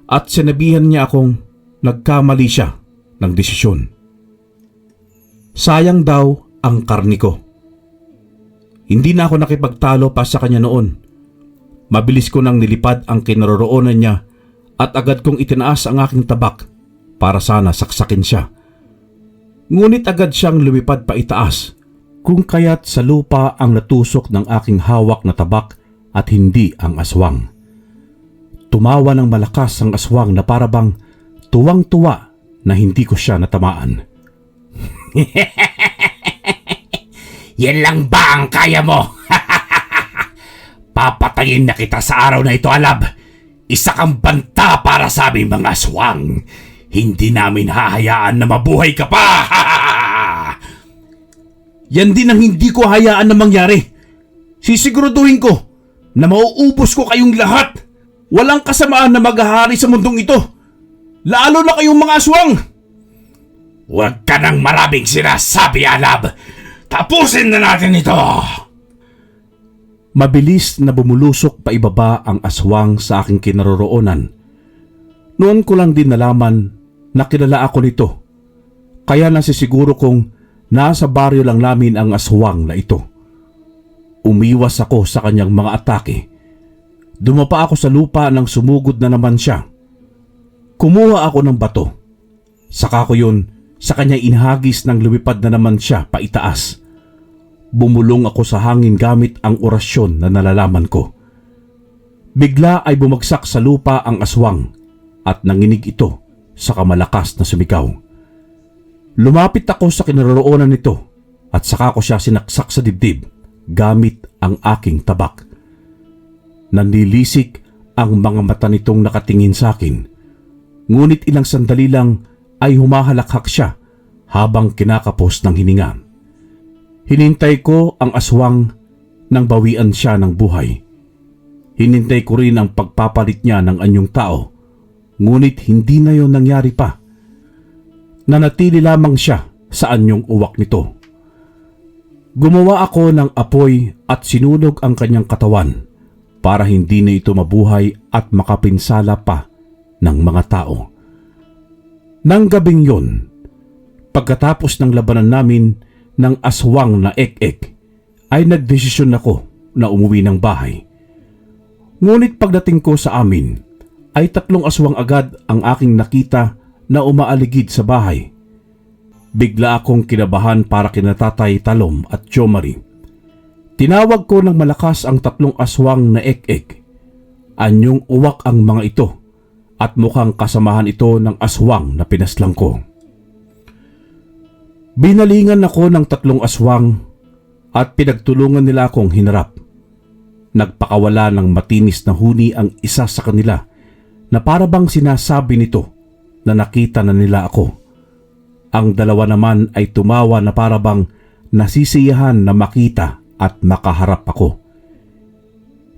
A: at sinabihan niya akong nagkamali siya ng desisyon. Sayang daw ang karni ko. Hindi na ako nakipagtalo pa sa kanya noon. Mabilis ko nang nilipad ang kinaroroonan niya at agad kong itinaas ang aking tabak para sana saksakin siya. Ngunit agad siyang lumipad pa itaas, kung kaya't sa lupa ang natusok ng aking hawak na tabak at hindi ang aswang. Tumawa ng malakas ang aswang na parabang tuwang-tuwa na hindi ko siya natamaan.
C: Yan lang ba ang kaya mo? Papatayin na kita sa araw na ito, Alab. Isa kang banta para sa aming mga aswang. Hindi namin hahayaan na mabuhay ka pa.
B: Yan din ang hindi ko hayaan na mangyari. Sisiguraduhin ko na mauubos ko kayong lahat. Walang kasamaan na maghahari sa mundong ito. Lalo na kayong mga aswang.
C: Huwag ka nang maraming sinasabi, Alab. Tapusin na natin ito.
A: Mabilis na bumulusok pa ibaba ang aswang sa aking kinaroroonan. Noon ko lang din nalaman na kilala ako nito. Kaya nasisiguro kong nasa baryo lang namin ang aswang na ito. Umiwas ako sa kanyang mga atake. Dumapa ako sa lupa nang sumugod na naman siya. Kumuha ako ng bato. Saka ko yun sa kanya inhagis nang lumipad na naman siya paitaas.
C: bumulong ako sa hangin gamit ang orasyon na nalalaman ko. Bigla ay bumagsak sa lupa ang aswang at nanginig ito sa kamalakas na sumigaw. Lumapit ako sa kinaroroonan nito at saka ko siya sinaksak sa dibdib gamit ang aking tabak. Nanlilisik ang mga mata nitong nakatingin sa akin, ngunit ilang sandali lang ay humahalakhak siya habang kinakapos ng hininga. Hinintay ko ang aswang nang bawian siya ng buhay. Hinintay ko rin ang pagpapalit niya ng anyong tao, ngunit hindi na yon nangyari pa. Nanatili lamang siya sa anyong uwak nito. Gumawa ako ng apoy at sinunog ang kanyang katawan para hindi na ito mabuhay at makapinsala pa ng mga tao. Nang gabing yon, pagkatapos ng labanan namin ng aswang na ek-ek, ay nagdesisyon ako na umuwi ng bahay. Ngunit pagdating ko sa amin, ay 3 aswang agad ang aking nakita na umaaligid sa bahay. Bigla akong kinabahan para kina Tatay Talom at Jomari. Tinawag ko ng malakas ang 3 aswang na ek-ek. Anyong uwak ang mga ito at mukhang kasamahan ito ng aswang na pinaslang ko. Binalingan ako ng 3 aswang at pinagtulungan nila akong hinarap. Nagpakawala ng matinis na huni ang isa sa kanila na parabang sinasabi nito na nakita na nila ako. Ang 2 naman ay tumawa na parabang nasisiyahan na makita at makaharap ako.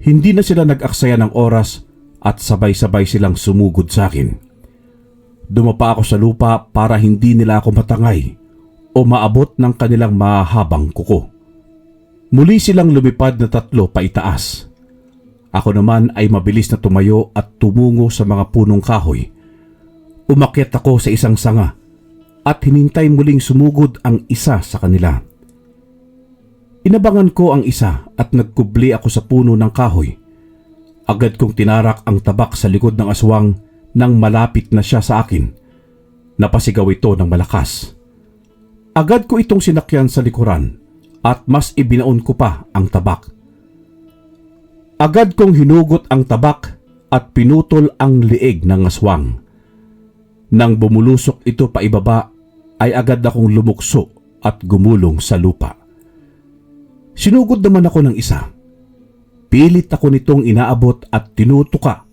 C: Hindi na sila nag-aksaya ng oras at sabay-sabay silang sumugod sa akin. Dumapa ako sa lupa para hindi nila ako matangay o maabot ng kanilang mahabang kuko. Muli silang lumipad na 3 paitaas. Ako naman ay mabilis na tumayo at tumungo sa mga punong kahoy. Umakyat ako sa isang sanga at hinintay muling sumugod ang isa sa kanila. Inabangan ko ang isa at nagkubli ako sa puno ng kahoy. Agad kong tinarak ang tabak sa likod ng aswang nang malapit na siya sa akin. Napasigaw ito ng malakas. Agad ko itong sinakyan sa likuran at mas ibinaon ko pa ang tabak. Agad kong hinugot ang tabak at pinutol ang liig ng aswang. Nang bumulusok ito pa ibaba, ay agad akong lumukso at gumulong sa lupa. Sinugod naman ako ng isa. Pilit ako nitong inaabot at tinutuka,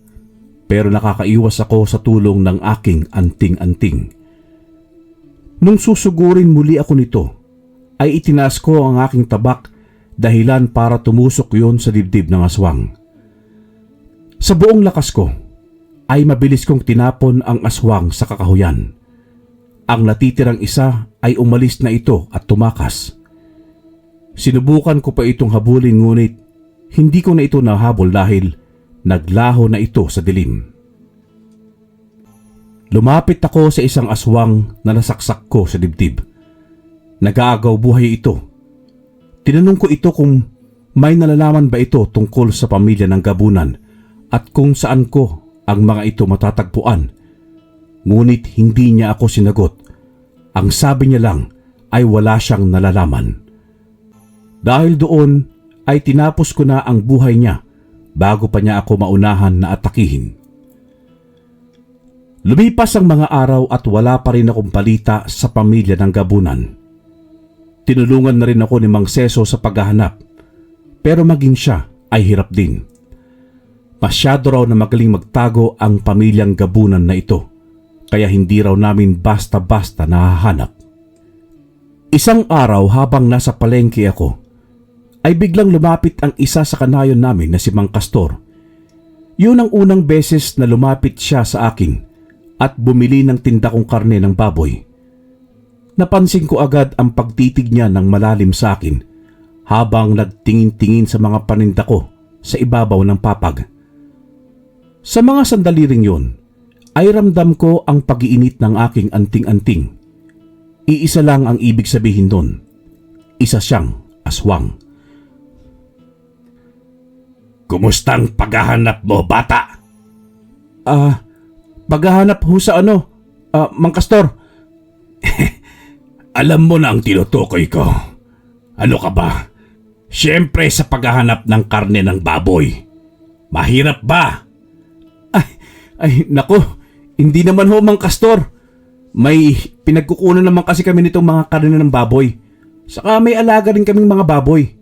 C: pero nakakaiwas ako sa tulong ng aking anting-anting. Nung susugurin muli ako nito, ay itinaas ko ang aking tabak dahilan para tumusok yon sa dibdib ng aswang. Sa buong lakas ko, ay mabilis kong tinapon ang aswang sa kakahuyan. Ang natitirang isa ay umalis na ito at tumakas. Sinubukan ko pa itong habulin ngunit hindi ko na ito nahabol dahil naglaho na ito sa dilim. Lumapit ako sa isang aswang na nasaksak ko sa dibdib. Nag-aagaw buhay ito. Tinanong ko ito kung may nalalaman ba ito tungkol sa pamilya ng Gabunan at kung saan ko ang mga ito matatagpuan. Ngunit hindi niya ako sinagot. Ang sabi niya lang ay wala siyang nalalaman. Dahil doon ay tinapos ko na ang buhay niya bago pa niya ako maunahan na atakihin. Lumipas ang mga araw at wala pa rin akong balita sa pamilya ng Gabunan. Tinulungan na rin ako ni Mang Seso sa paghahanap, pero maging siya ay hirap din. Masyado raw na magaling magtago ang pamilyang Gabunan na ito, kaya hindi raw namin basta-basta nahahanap. Isang araw habang nasa palengke ako, ay biglang lumapit ang isa sa kanayon namin na si Mang Castor. Yun ang unang beses na lumapit siya sa akin at bumili ng tinda kong karne ng baboy. Napansin ko agad ang pagtitig niya ng malalim sa akin habang nagtingin-tingin sa mga paninda ko sa ibabaw ng papag. Sa mga sandali ring yun, ay ramdam ko ang pag-iinit ng aking anting-anting. Iisa lang ang ibig sabihin doon. Isa siyang aswang.
B: Kumustang paghahanap mo, bata?
A: Paghahanap ho sa ano, Mang Castor?
B: Alam mo na ang tinutukoy ko. Ano ka ba?
C: Siyempre sa paghahanap ng karne ng baboy. Mahirap ba? Ay, nako, hindi naman ho, Mang Kastor. May pinagkukunan naman kasi kami nitong mga karne ng baboy. Saka may alaga rin kaming mga baboy.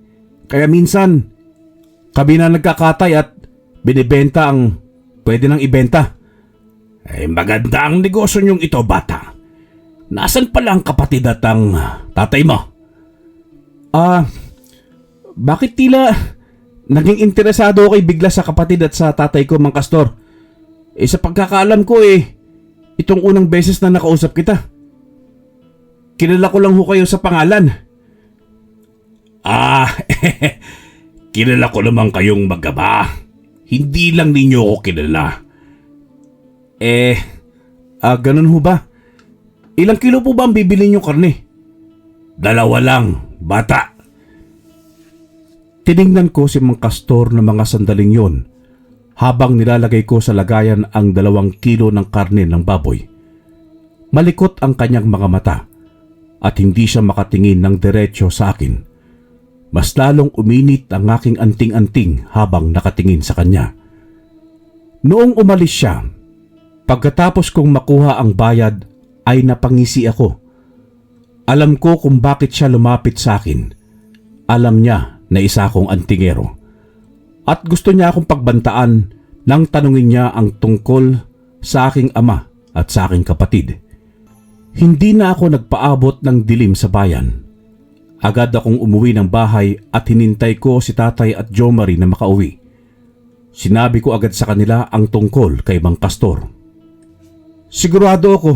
C: Kaya minsan, kami na nagkakatay at binibenta ang pwede nang ibenta. Ay, maganda ang negosyo niyong ito, bata. Nasaan pala ang kapatid at ang tatay mo? Bakit tila naging interesado ako bigla sa kapatid at sa tatay ko, Mang Kastor? Sa pagkakaalam ko itong unang beses na nakausap kita. Kilala ko lang ho kayo sa pangalan. Kilala ko naman kayong magama. Hindi lang ninyo ako kilala. Ganun ho ba? Ilang kilo po ba ang bibili niyong karne? 2 lang, bata. Tiningnan ko si Mang Kastor ng mga sandaling yon habang nilalagay ko sa lagayan ang 2 kilo ng karne ng baboy. Malikot ang kanyang mga mata at hindi siya makatingin ng diretsyo sa akin. Mas lalong uminit ang aking anting-anting habang nakatingin sa kanya. Noong umalis siya, pagkatapos kong makuha ang bayad ay napangisi ako. Alam ko kung bakit siya lumapit sa akin. Alam niya na isa akong antingero. At gusto niya akong pagbantaan nang tanungin niya ang tungkol sa aking ama at sa aking kapatid. Hindi na ako nagpaabot ng dilim sa bayan. Agad akong umuwi ng bahay at hinintay ko si Tatay at Jo Marie na makauwi. Sinabi ko agad sa kanila ang tungkol kay Mang Kastor. Sigurado ako,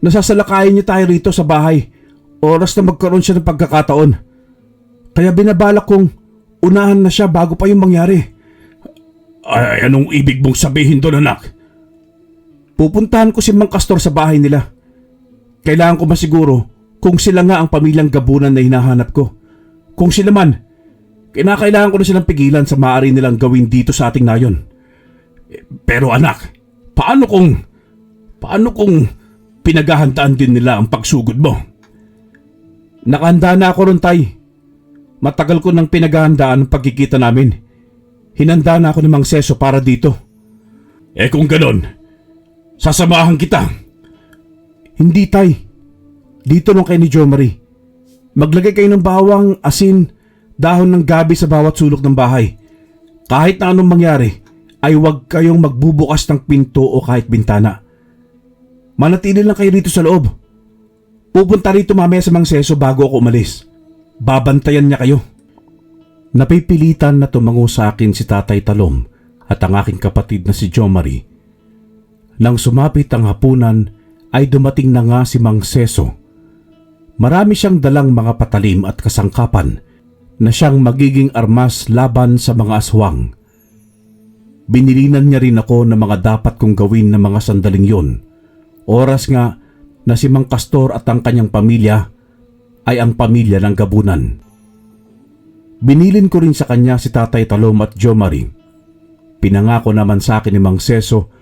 C: nasasalakayin niya tayo rito sa bahay. Oras na magkaroon siya ng pagkakataon. Kaya binabalak kong unahan na siya bago pa yung mangyari. Ay, anong ibig mong sabihin doon, anak? Pupuntahan ko si Mang Kastor sa bahay nila. Kailangan ko masiguro kung sila nga ang pamilyang gabunan na hinahanap ko. Kung sila man, kinakailangan ko na silang pigilan sa maaari nilang gawin dito sa ating nayon. Pero anak, paano kung pinaghahandaan din nila ang pagsugod mo? Nakahanda na ako ron, Tay. Matagal ko nang pinaghahandaan ang pagkikita namin. Hinanda na ako ni Mang Seso para dito. Kung ganon, sasamahan kita. Hindi, Tay. Dito lang kayo ni Jo Marie. Maglagay kayo ng bawang, asin, dahon ng gabi sa bawat sulok ng bahay. Kahit na anong mangyari, ay huwag kayong magbubukas ng pinto o kahit bintana. Manatili lang kayo rito sa loob. Pupunta rito mamaya sa Mang Seso bago ako umalis. Babantayan niya kayo. Napipilitan na tumango sa akin si Tatay Talom at ang aking kapatid na si Jo Marie. Nang sumapit ang hapunan ay dumating na nga si Mang Seso. Marami siyang dalang mga patalim at kasangkapan na siyang magiging armas laban sa mga aswang. Binilinan niya rin ako ng mga dapat kong gawin ng mga sandaling yon. Oras nga na si Mang Kastor at ang kanyang pamilya ay ang pamilya ng gabunan. Binilin ko rin sa kanya si Tatay Talom at Jo Marie. Pinangako naman sa akin ni Mang Seso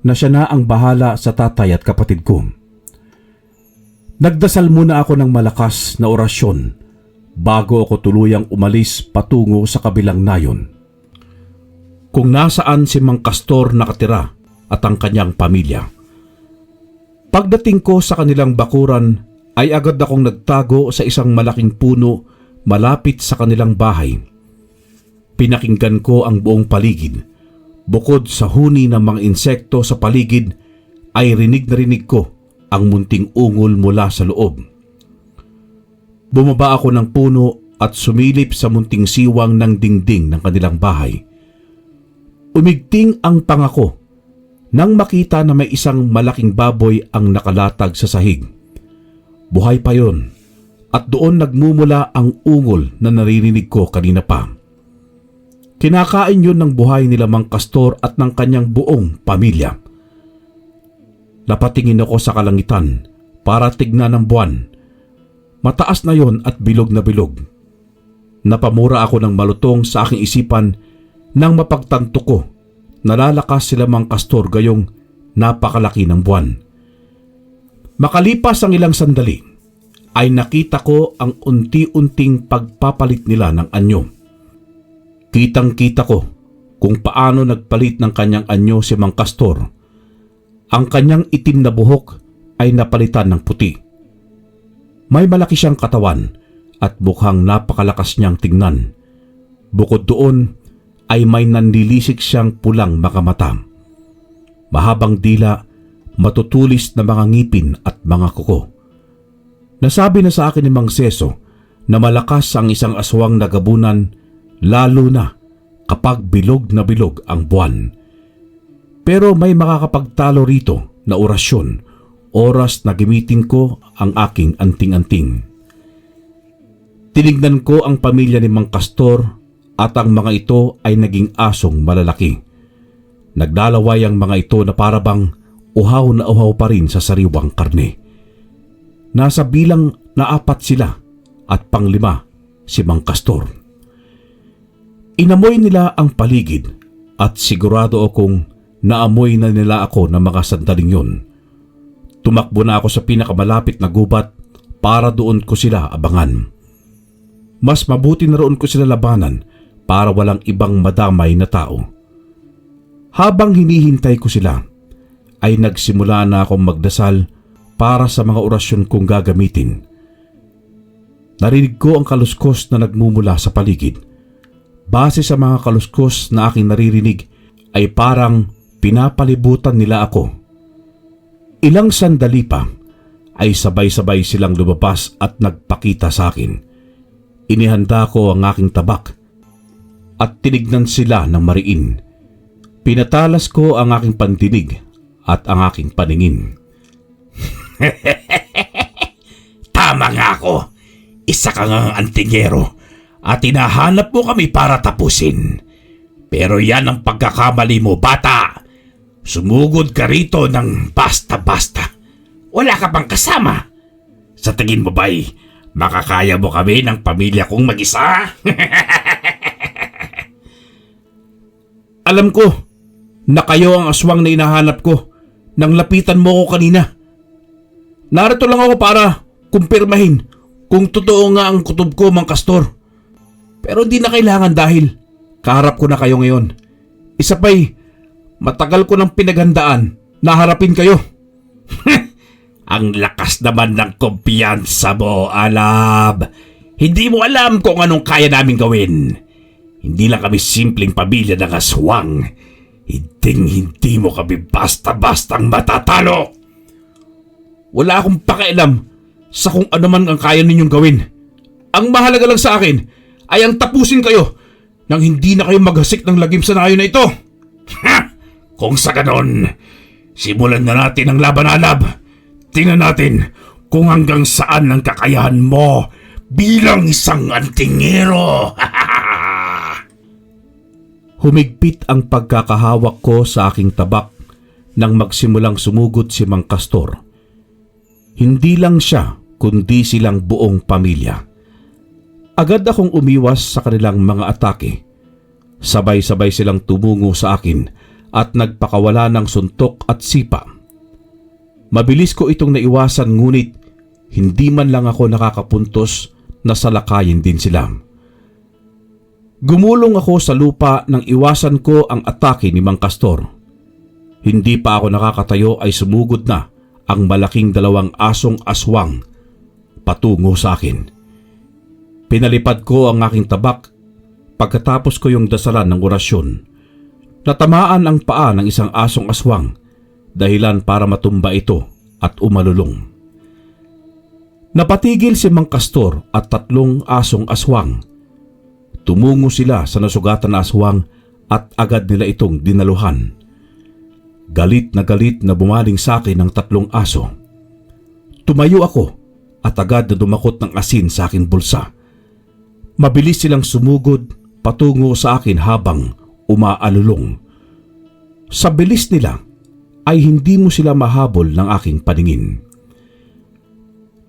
C: na siya na ang bahala sa tatay at kapatid ko. Nagdasal muna ako ng malakas na orasyon bago ako tuluyang umalis patungo sa kabilang nayon. Kung nasaan si Mang Kastor nakatira at ang kanyang pamilya. Pagdating ko sa kanilang bakuran ay agad akong nagtago sa isang malaking puno malapit sa kanilang bahay. Pinakinggan ko ang buong paligid. Bukod sa huni ng mga insekto sa paligid ay rinig na rinig ko ang munting ungol mula sa loob. Bumaba ako ng puno at sumilip sa munting siwang ng dingding ng kanilang bahay. Umigting ang pangako nang makita na may isang malaking baboy ang nakalatag sa sahig. Buhay pa yon at doon nagmumula ang ungol na naririnig ko kanina pa. Kinakain yun ng buhay nila Mang Kastor at ng kanyang buong pamilya. Napatingin ako sa kalangitan para tignan ang buwan. Mataas na yon at bilog na bilog. Napamura ako ng malutong sa aking isipan nang mapagtanto ko nalalakas sila Mang Kastor gayong napakalaki ng buwan. Makalipas ang ilang sandali, ay nakita ko ang unti-unting pagpapalit nila ng anyo. Kitang-kita ko kung paano nagpalit ng kanyang anyo si Mang Castor. Ang kanyang itim na buhok ay napalitan ng puti. May malaki siyang katawan at mukhang napakalakas niyang tingnan. Bukod doon ay may nanlilisik siyang pulang mga mata. Mahabang dila, matutulis na mga ngipin at mga kuko. Nasabi na sa akin ni Mang Seso na malakas ang isang aswang na gabunan, lalo na kapag bilog na bilog ang buwan. Pero may makakapagtalo rito na orasyon, oras na gamitin ko ang aking anting-anting. Tinignan ko ang pamilya ni Mang Castor at ang mga ito ay naging asong malalaki. Naglalaway ang mga ito na parabang uhaw na uhaw pa rin sa sariwang karne. Nasa bilang na 4 sila at pang-5 si Mang Castor. Inamoy nila ang paligid at sigurado akong naamoy na nila ako ng mga sandaling yun. Tumakbo na ako sa pinakamalapit na gubat para doon ko sila abangan. Mas mabuti na roon ko sila labanan para walang ibang madamay na tao. Habang hinihintay ko sila, ay nagsimula na akong magdasal para sa mga orasyon kong gagamitin. Narinig ko ang kaluskos na nagmumula sa paligid. Base sa mga kaluskos na aking naririnig, ay parang pinapalibutan nila ako. Ilang sandali pa ay sabay-sabay silang lumabas at nagpakita sa akin. Inihanda ko ang aking tabak at tinignan sila ng mariin. Pinatalas ko ang aking pandinig at ang aking paningin.
D: Tama nga ako. Isa ka ngang antingero at hinahanap mo kami para tapusin. Pero yan ang pagkakamali mo, bata. Sumugod ka rito ng basta-basta. Wala ka bang kasama? Sa tingin mo ba'y makakaya mo kami ng pamilya kong mag-isa?
C: Alam ko na kayo ang aswang na hinahanap ko nang lapitan mo ko kanina. Narito lang ako para kumpirmahin kung totoo nga ang kutob ko, Mang Castor. Pero hindi na kailangan dahil kaharap ko na kayo ngayon. Isa pa'y matagal ko nang pinaghandaan na harapin kayo.
D: Ang lakas naman ng kumpiyansa mo, Alab. Hindi mo alam kung anong kaya namin gawin. Hindi lang kami simpleng pamilya ng aswang. Hindi mo kami basta-bastang matatalo.
C: Wala akong pakialam sa kung ano man ang kaya ninyong gawin. Ang mahalaga lang sa akin ay ang tapusin kayo nang hindi na kayo maghasik ng lagim sa nayo na ito.
D: Ha! Kung sa ganon, simulan na natin ang laban, Alab. Tingnan natin kung hanggang saan ang kakayahan mo bilang isang antingero.
C: Humigpit ang pagkakahawak ko sa aking tabak nang magsimulang sumugod si Mang Castor. Hindi lang siya, kundi silang buong pamilya. Agad akong umiwas sa kanilang mga atake. Sabay-sabay silang tumungo sa akin at nagpakawala ng suntok at sipa. Mabilis ko itong naiwasan ngunit hindi man lang ako nakakapuntos na salakayin din sila. Gumulong ako sa lupa nang iwasan ko ang atake ni Mang Castor. Hindi pa ako nakakatayo ay sumugod na ang malaking 2 asong aswang patungo sa akin. Pinalipad ko ang aking tabak pagkatapos ko yung dasalan ng orasyon. Natamaan ang paa ng isang asong aswang, dahilan para matumba ito at umalulong. Napatigil si Mang Castor at 3 asong aswang. Tumungo sila sa nasugatan na aswang at agad nila itong dinaluhan. Galit na bumaling sa akin ang 3 aso. Tumayo ako at agad na dumakot ng asin sa aking bulsa. Mabilis silang sumugod patungo sa akin habang umaalulong. Sa bilis nila ay hindi mo sila mahabol ng aking paningin.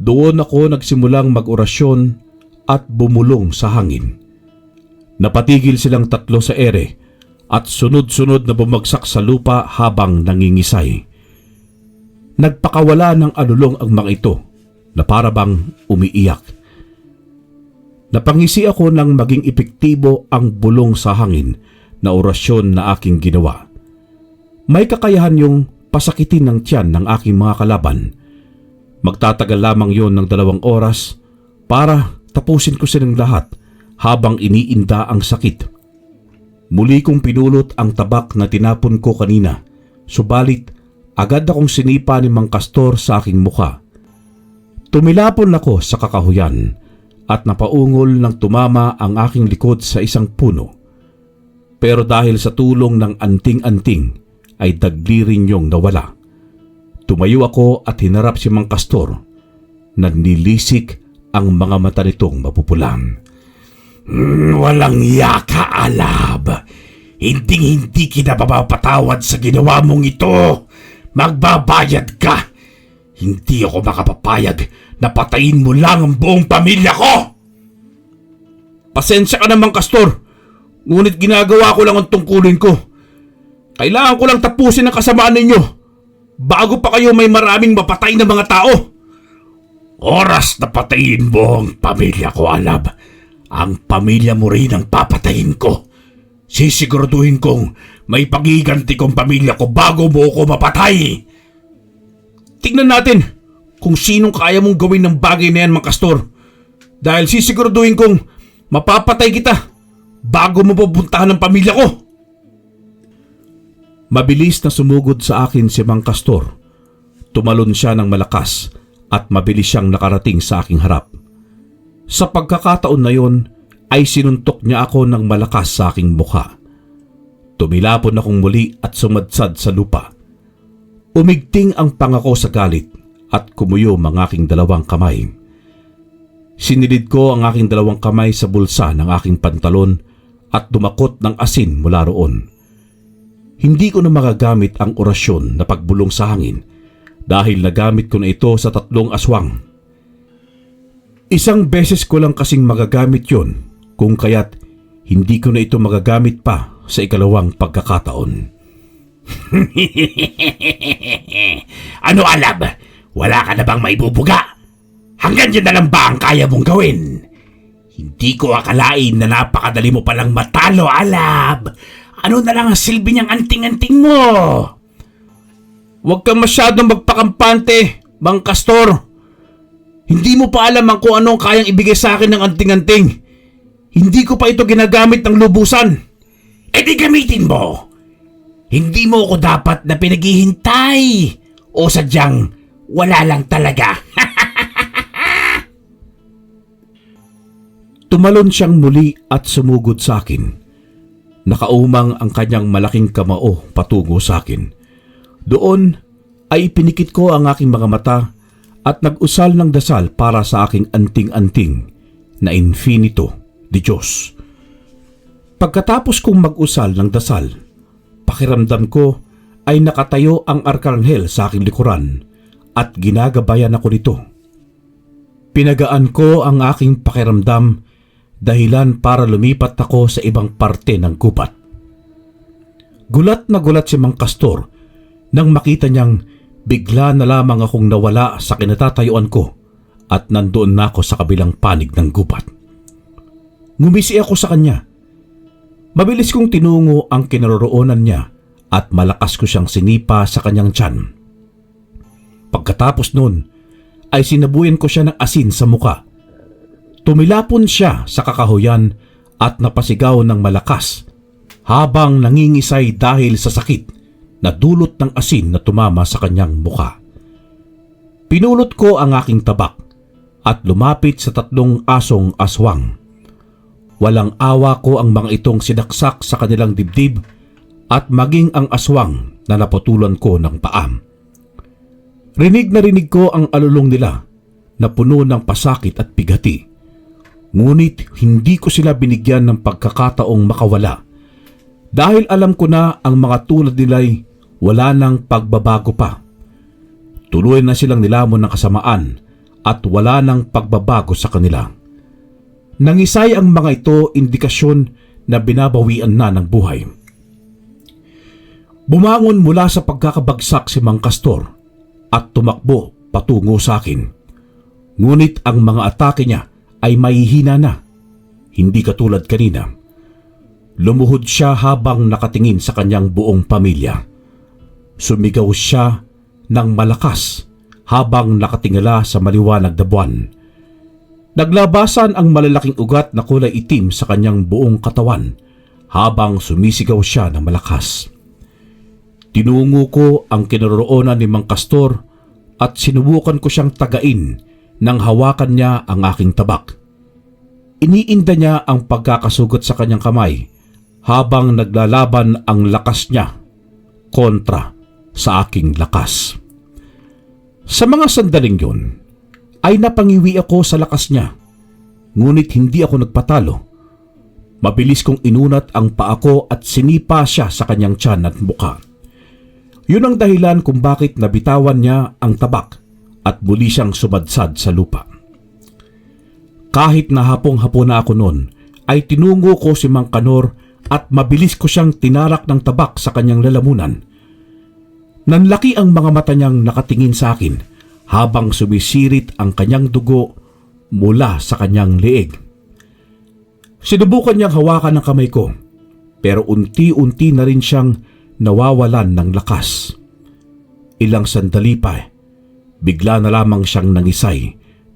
C: Doon ako nagsimulang mag-orasyon at bumulong sa hangin. Napatigil silang 3 sa ere at sunod-sunod na bumagsak sa lupa habang nangingisay. Nagpakawala ng alulong ang mga ito na parabang umiiyak. Napangisi ako nang maging epektibo ang bulong sa hangin na orasyon na aking ginawa. May kakayahan yung pasakitin ng tiyan ng aking mga kalaban. Magtatagal lamang yon ng 2 oras para tapusin ko silang lahat habang iniinda ang sakit. Muli kong pinulot ang tabak na tinapon ko kanina, subalit agad akong sinipa ni Mang Kastor sa aking mukha. Tumilapon ako sa kakahuyan at napaungol ng tumama ang aking likod sa isang puno. Pero dahil sa tulong ng anting-anting ay dagli rin yung nawala. Tumayo ako at hinarap si Mang Kastor. Nanlilisik ang mga mata nitong mapupulan.
D: Walang yaka, Alab. Hindi kita mapapatawad sa ginawa mong ito. Magbabayad ka. Hindi ako makapapayag na patayin mo lang ang buong pamilya ko.
C: Pasensya ka naman, Kastor. Ngunit ginagawa ko lang ang tungkulin ko. Kailangan ko lang tapusin ang kasamaan ninyo bago pa kayo may maraming mapatay na mga tao.
D: Oras na patayin mo ang pamilya ko, Alab. Ang pamilya mo rin ang papatayin ko. Sisiguraduhin kong may pagiganti kong pamilya ko bago mo ako mapatay.
C: Tingnan natin kung sinong kaya mong gawin ng bagay na yan, Mang Kastor. Dahil sisiguraduhin kong mapapatay kita bago mo pupuntahan ang pamilya ko. Mabilis na sumugod sa akin si Mang Kastor. Tumalon siya ng malakas at mabilis siyang nakarating sa aking harap. Sa pagkakataon na yon ay sinuntok niya ako ng malakas sa aking mukha. Tumilapon akong muli at sumadsad sa lupa. Umigting ang pangako sa galit at kumuyom ang aking 2 kamay. Sinilid ko ang aking 2 kamay sa bulsa ng aking pantalon at dumakot ng asin mula roon. Hindi ko na magagamit ang orasyon na pagbulong sa hangin dahil nagamit ko na ito sa 3 aswang. Isang beses ko lang kasing magagamit yon, kung kaya't hindi ko na ito magagamit pa sa 2 pagkakataon.
D: Ano, Alab? Wala ka na bang maibubuga? Hanggang dyan na lang ba ang kaya mong gawin? Hindi ko akalain na napakadali mo palang matalo, Alab. Ano na lang ang silbi niyang anting-anting mo?
C: Huwag kang masyadong magpakampante, Mang Kastor. Hindi mo pa alam kung anong kayang ibigay sa akin ng anting-anting. Hindi ko pa ito ginagamit ng lubusan.
D: E di gamitin mo. Hindi mo ako dapat na pinaghihintay. O sadyang wala lang talaga.
C: Tumalon siyang muli at sumugod sa akin. Nakaumang ang kanyang malaking kamao patungo sa akin. Doon ay pinikit ko ang aking mga mata at nag-usal ng dasal para sa aking anting-anting na infinito di Diyos. Pagkatapos kong mag-usal ng dasal, pakiramdam ko ay nakatayo ang arkanghel sa aking likuran at ginagabayan ako nito. Pinagaan ko ang aking pakiramdam dahilan para lumipat ako sa ibang parte ng gubat. Gulat na gulat si Mang Kastor nang makita niyang bigla na lamang akong nawala sa kinatatayuan ko at nandoon na ako sa kabilang panig ng gubat. Ngumisi ako sa kanya. Mabilis kong tinungo ang kinaroroonan niya at malakas ko siyang sinipa sa kanyang tiyan. Pagkatapos nun ay sinabuyan ko siya ng asin sa muka. Tumilapon siya sa kakahuyan at napasigaw ng malakas habang nangingisay dahil sa sakit na dulot ng asin na tumama sa kanyang muka. Pinulot ko ang aking tabak at lumapit sa 3 asong aswang. Walang awa ko ang mga itong sinaksak sa kanilang dibdib at maging ang aswang na naputulan ko ng paam. Rinig na rinig ko ang alulong nila na puno ng pasakit at bigati. Ngunit hindi ko sila binigyan ng pagkakataong makawala dahil alam ko na ang mga tulad nila'y wala nang pagbabago pa. Tuloy na silang nilamon ng kasamaan at wala nang pagbabago sa kanila. Nangisay ang mga ito indikasyon na binabawian na ng buhay. Bumangon mula sa pagkakabagsak si Mang Kastor at tumakbo patungo sa akin. Ngunit ang mga atake niya ay mahihina na hindi katulad kanina. Lumuhod siya habang nakatingin sa kanyang buong pamilya. Sumigaw siya ng malakas habang nakatingala sa maliwanag na buwan. Naglabasan ang malalaking ugat na kulay itim sa kanyang buong katawan habang sumisigaw siya ng malakas. Tinungo ko ang kinaroroonan ni Mang Castor at sinubukan ko siyang tagain nang hawakan niya ang aking tabak. Iniinda niya ang pagkakasugat sa kanyang kamay habang naglalaban ang lakas niya kontra sa aking lakas. Sa mga sandaling yun, ay napangiwi ako sa lakas niya, ngunit hindi ako nagpatalo. Mabilis kong inunat ang paa ko at sinipa siya sa kanyang tiyan at mukha. Yun ang dahilan kung bakit nabitawan niya ang tabak at muli siyang sumadsad sa lupa. Kahit na hapong-hapon na ako noon, ay tinungo ko si Mang Kanor at mabilis ko siyang tinarak ng tabak sa kanyang lalamunan. Nanlaki ang mga mata niyang nakatingin sa akin habang sumisirit ang kanyang dugo mula sa kanyang leeg. Sinubukan niyang hawakan ang kamay ko, pero unti-unti na rin siyang nawawalan ng lakas. Ilang sandali pa, bigla na lamang siyang nangisay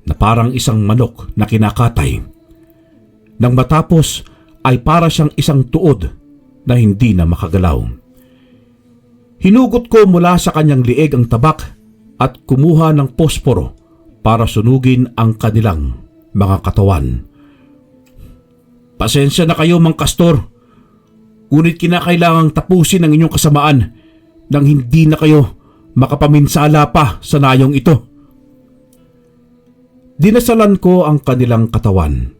C: na parang isang manok na kinakatay. Nang matapos ay para siyang isang tuod na hindi na makagalaw. Hinugot ko mula sa kanyang lieg ang tabak at kumuha ng posporo para sunugin ang kanilang mga katawan. Pasensya na kayo, Mang Castor, ngunit kinakailangang tapusin ang inyong kasamaan nang hindi na kayo makapaminsala pa sa nayong ito. Dinasalan ko ang kanilang katawan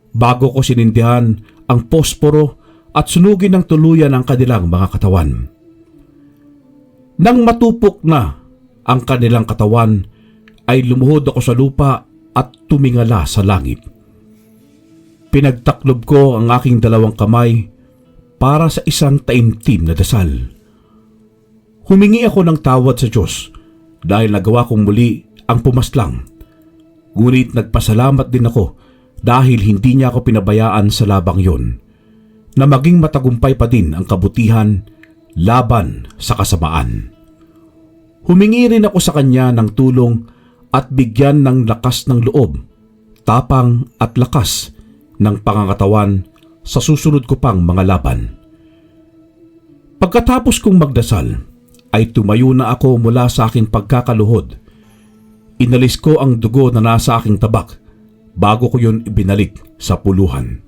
C: bago ko sinindihan ang posporo at sunugin ng tuluyan ang kanilang mga katawan. Nang matupok na ang kanilang katawan, ay lumuhod ako sa lupa at tumingala sa langit. Pinagtaklob ko ang aking dalawang kamay para sa isang taimtim na dasal. Humingi ako ng tawad sa Diyos dahil nagawa kong muli ang pumaslang. Ngunit nagpasalamat din ako dahil hindi niya ako pinabayaan sa labang yon, na maging matagumpay pa din ang kabutihan laban sa kasamaan. Humingi rin ako sa kanya ng tulong at bigyan ng lakas ng loob, tapang at lakas ng pangangatawan sa susunod ko pang mga laban. Pagkatapos kong magdasal, ay tumayo na ako mula sa aking pagkakaluhod. Inalis ko ang dugo na nasa aking tabak bago ko yun ibinalik sa puluhan.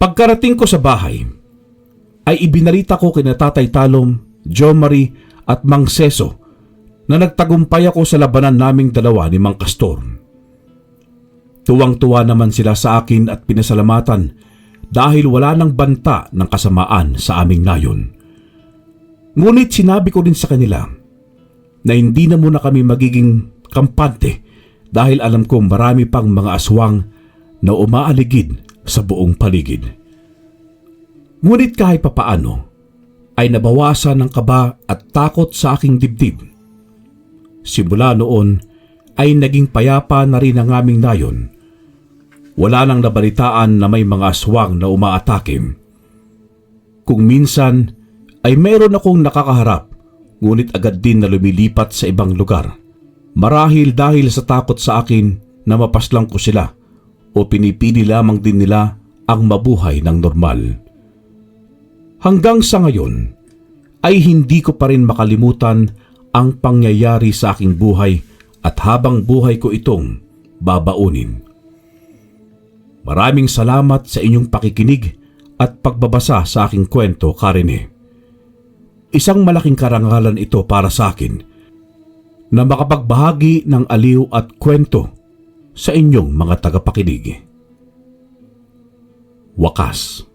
C: Pagkarating ko sa bahay, ay ibinalita ko kina Tatay Talom, Jo Marie at Mang Seso na nagtagumpay ako sa labanan naming dalawa ni Mang Castor. Tuwang-tuwa naman sila sa akin at pinasalamatan dahil wala nang banta ng kasamaan sa aming nayon. Ngunit sinabi ko din sa kanila na hindi na muna kami magiging kampante dahil alam kong marami pang mga aswang na umaaligid sa buong paligid. Ngunit kahit papaano ay nabawasan ng kaba at takot sa aking dibdib. Simula noon ay naging payapa na rin ang aming nayon. Wala nang nabalitaan na may mga aswang na umaatake. Kung minsan ay mayroon akong nakakaharap, ngunit agad din na lumilipat sa ibang lugar. Marahil dahil sa takot sa akin na mapaslang ko sila o pinipili lamang din nila ang mabuhay ng normal. Hanggang sa ngayon ay hindi ko pa rin makalimutan ang pangyayari sa aking buhay at habang buhay ko itong babaunin. Maraming salamat sa inyong pakikinig at pagbabasa sa aking kwento, Karine. Isang malaking karangalan ito para sa akin na makapagbahagi ng aliw at kwento sa inyong mga tagapakinig. Wakas.